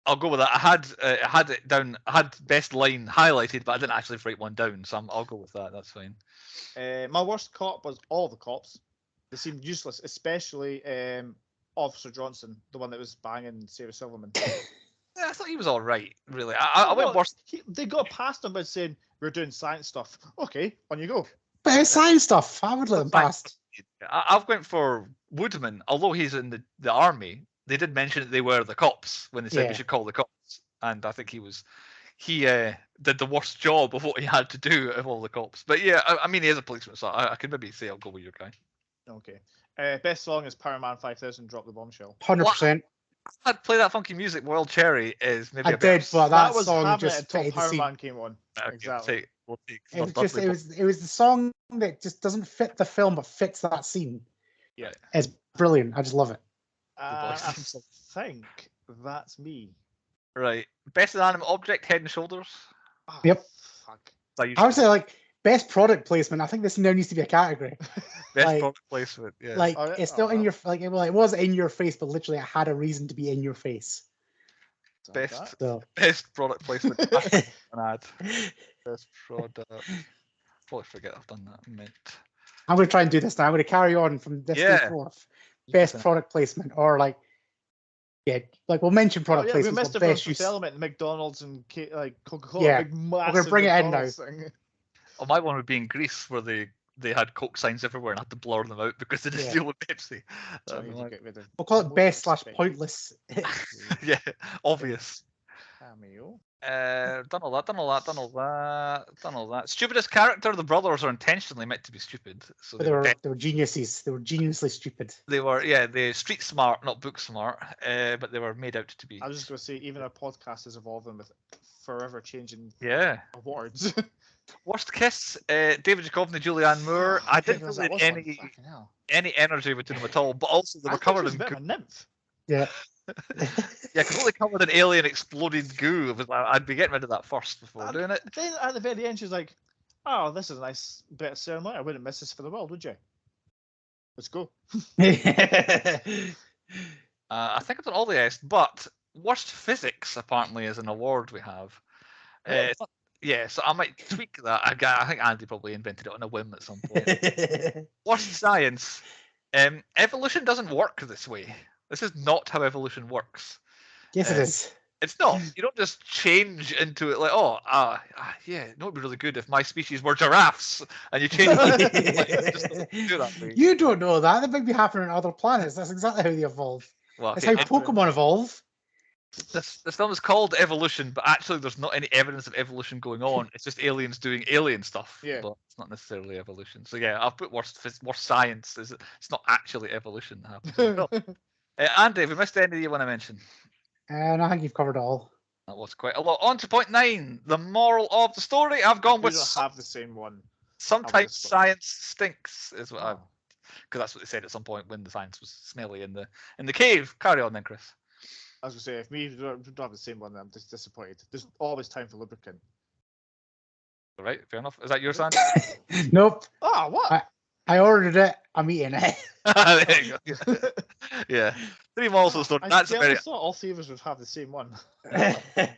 I'll go with that. I had it down. I had best line highlighted, but I didn't actually write one down, so I'll go with that. That's fine. My worst cop was all the cops. They seemed useless, especially Officer Johnson, the one that was banging Sarah Silverman. Yeah, I thought he was all right. Really, I went worse. They got past him by saying, "We're doing science stuff." Okay, on you go. But it's science stuff. I would let them past. I've went for Woodman, although he's in the army. They did mention that they were the cops when they said we should call the cops, and I think he did the worst job of what he had to do of all the cops. But yeah, I mean he is a policeman, so I could maybe say I'll go with your guy. Okay. Best song is Power Man 5000, Drop the Bombshell. 100%. I'd play that funky music. Wild Cherry is maybe. I did, but that was song just until Power Man came on. Okay, exactly. It was the song that just doesn't fit the film, but fits that scene. Yeah, it's brilliant. I just love it. I think that's me. Right. Best inanimate object, Head and Shoulders. Oh, yep. Fuck. I would say like best product placement. I think this now needs to be a category. Best product placement. Yeah. Like it's not in your it was in your face, but literally it had a reason to be in your face. Best product placement. An ad. Best product. Probably forget I've done that. I'm going to try and do this now. I'm going to carry on from this day forth. Best product placement, or like we'll mention product placement. We missed the best element, McDonald's and Coca-Cola. Yeah, big, we're going to bring it in now. Oh, my one would be in Greece where they had Coke signs everywhere and had to blur them out because they didn't deal with Pepsi. We'll call it best/pointless. Yeah, obvious. Cameo. Done all that. Stupidest character. The brothers are intentionally meant to be stupid. So they were geniuses. They were geniusly stupid. They were, they're street smart, not book smart. But they were made out to be. I was just going to say, even our podcast is evolving with forever changing. Awards. Worst kiss. David Duchovny, Julianne Moore. I didn't feel any energy between them at all. But also they were covered in. A nymph. Yeah. Yeah, completely covered in alien exploded goo. I'd be getting rid of that first before doing it. Then at the very end, she's like, "Oh, this is a nice bit of ceremony. I wouldn't miss this for the world, would you? Let's go." I think I've done all the S, but worst physics apparently is an award we have. Yeah, so I might tweak that. I think Andy probably invented it on a whim at some point. Worst science. Evolution doesn't work this way. This is not how evolution works. Yes, it is. It's not. You don't just change into it like, yeah, it would be really good if my species were giraffes, and you change. It just doesn't do that way. You don't know that. That might be happening on other planets. That's exactly how they evolve. Well, That's okay, how Pokemon evolve. This film is called Evolution, but actually there's not any evidence of evolution going on. It's just aliens doing alien stuff. Yeah. But it's not necessarily evolution. So yeah, I've put worst science. It's not actually evolution happening. No. Andy, have we missed any you want to mention? And I think you've covered it all. That was quite a lot. On to point 9, the moral of the story. I've gone We with don't have the same one. sometimes this one. science stinks, is what I've, because that's what they said at some point when the science was smelly in the cave. Carry on then, Chris. I was gonna say, if we don't have the same one, then I'm just disappointed. There's always time for lubricant. All right, fair enough. Is that yours, Andy? Nope. Oh, what? I ordered it. I'm eating it. There you go. Yeah. 3 morals of the story. That's I very. thought all 3 of us would have the same one. There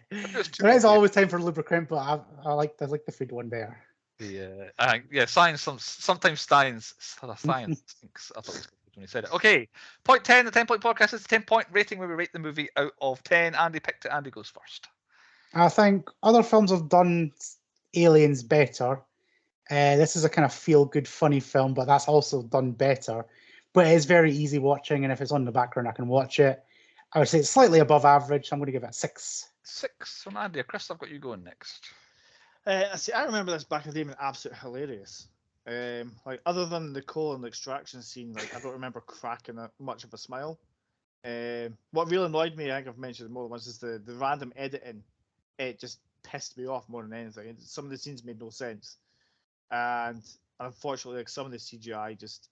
is always time for lubricant, but I like the food one better. Yeah, science. Sometimes science stinks. I thought it was good when he said it. Okay, point 10. The 10-point podcast is the 10-point rating where we rate the movie out of 10. Andy picked it. Andy goes first. I think other films have done aliens better. This is a kind of feel-good, funny film, but that's also done better. But it is very easy watching, and if it's on the background, I can watch it. I would say it's slightly above average. I'm going to give it a 6. 6 from Andy. Chris, I've got you going next. I remember this back in the day being absolutely hilarious. Like other than the colon extraction scene, like I don't remember cracking much of a smile. What really annoyed me, I think I've mentioned it more than once, is the random editing. It just pissed me off more than anything. Some of the scenes made no sense, and unfortunately, like some of the CGI just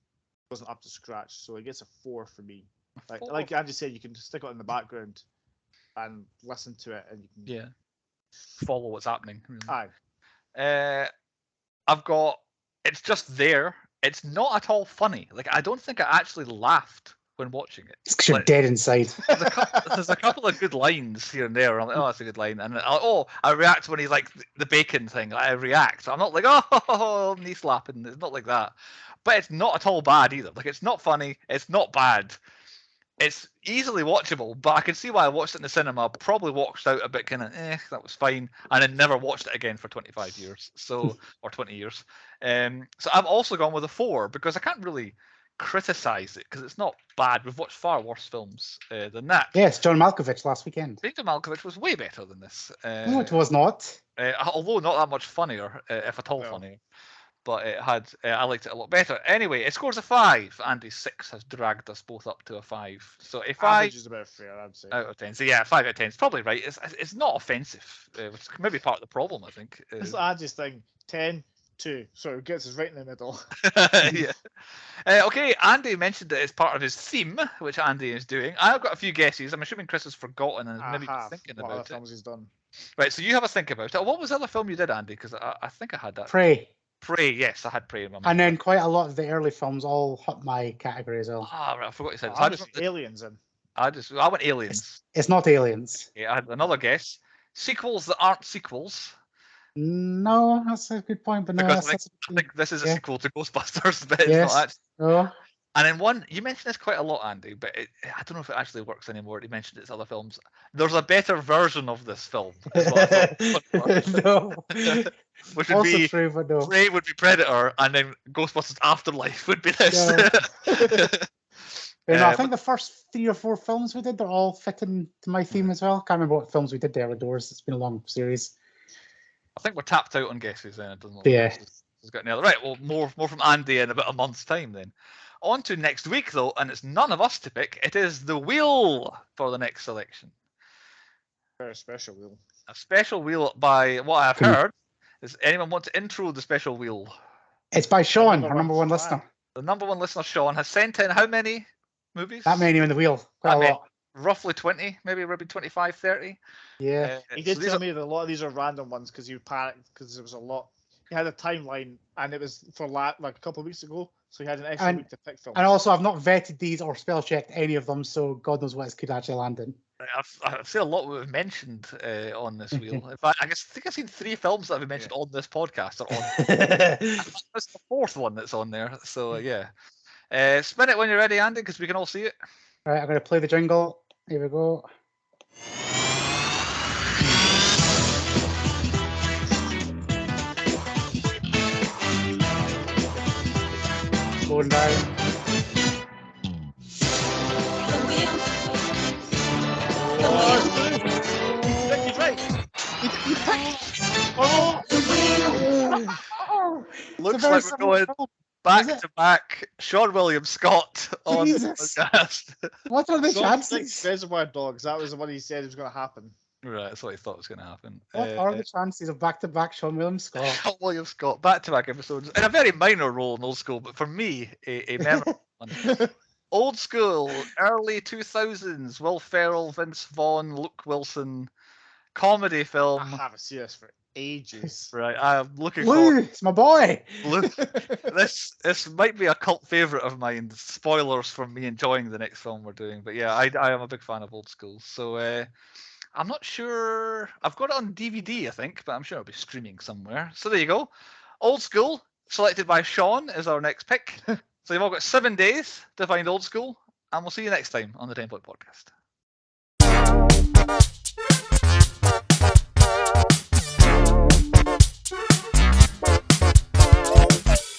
wasn't up to scratch. So it gets a 4 for me. Like Andy said, you can stick it in the background and listen to it, and you can follow what's happening. Aye. I've got. It's just there. It's not at all funny. Like I don't think I actually laughed when watching it. It's because you're dead inside. There's a couple of good lines here and there. I'm like, oh, that's a good line. And I react when he's like the bacon thing. I react. I'm not like, oh, knee slapping. It's not like that. But it's not at all bad either. Like it's not funny. It's not bad. It's easily watchable, but I can see why I watched it in the cinema. Probably walked out a bit kind of, that was fine, and then never watched it again for 25 years, or 20 years. So I've also gone with a 4 because I can't really criticize it because it's not bad. We've watched far worse films than that. Yes, John Malkovich last weekend. John Malkovich was way better than this. No, it was not. Although not that much funnier, if at all funnier. But it had, I liked it a lot better. Anyway, it scores a 5. Andy's 6 has dragged us both up to a 5. So a 5 average is about fair, I'd say. Out of 10. So yeah, 5 out of 10 is probably right. It's not offensive. It's maybe part of the problem, I think. It's Andy's thing. 10, 2. So it gets us right in the middle. Yeah. Okay, Andy mentioned it as part of his theme, which Andy is doing. I've got a few guesses. I'm assuming Chris has forgotten and maybe thinking what about other it. films he's done. Right, so you have a think about it. What was the other film you did, Andy? Because I think I had that. Prey, yes, I had Prey in my mind. And then quite a lot of the early films all hit my category as well. Ah, right, I forgot you said. I just Aliens in. I went Aliens. It's not Aliens. Yeah, I had another guess. Sequels that aren't sequels. No, that's a good point, but no. Because I think this is a sequel to Ghostbusters, but it's not actually. No. And then one, you mentioned this quite a lot, Andy, but I don't know if it actually works anymore. You mentioned it's other films. There's a better version of this film. No. Which would be true, but no. Prey would be Predator, and then Ghostbusters Afterlife would be this. I think the first 3 or 4 films we did, they're all fitting to my theme as well. Can't remember what films we did the early doors. It's been a long series. I think we're tapped out on guesses then. It doesn't look like it's got any other. Right, well, more from Andy in about a month's time then. On to next week though, and it's none of us to pick. It is the wheel for the next selection. Very special wheel. A special wheel by what I've heard. Does anyone want to intro the special wheel? It's by Sean, our number 1 listener. The number 1 listener, Sean, has sent in how many movies? That many on the wheel. Quite a lot. roughly 20, maybe 25, 30. Yeah. He did so these tell are- me that a lot of these are random ones because you panicked because there was a lot. He had a timeline and it was for like a couple of weeks ago, so he had an extra And- week to pick films. And also, I've not vetted these or spell checked any of them, so God knows what it could actually land in. I've seen a lot we've mentioned on this wheel. In fact, I think I've seen 3 films that have been mentioned on this podcast. Or on That's the 4th one that's on there. So yeah, spin it when you're ready, Andy, because we can all see it. Right, I'm going to play the jingle. Here we go. Slowing down. He's right. Looks very like we're similar going film. back Is it? to back. Sean William Scott on the Jesus. podcast. What are the Sean's chances? Reservoir Dogs. That was what he said was going to happen. Right, that's what I thought was going to happen. What are the chances of back-to-back Sean William Scott? Sean William Scott, back-to-back episodes, in a very minor role in Old School, but for me, a memorable one. Old School, early 2000s, Will Ferrell, Vince Vaughn, Luke Wilson, comedy I film. haven't seen this for ages. Right, I'm looking Lou, forward. it's my boy. Luke, this might be a cult favorite of mine. Spoilers for me enjoying the next film we're doing, but yeah, I am a big fan of Old School. So I'm not sure. I've got it on DVD, I think, but I'm sure it'll be streaming somewhere. So there you go. Old School, selected by Sean, is our next pick. So you've all got 7 days to find Old School, and we'll see you next time on the 10 Point Podcast.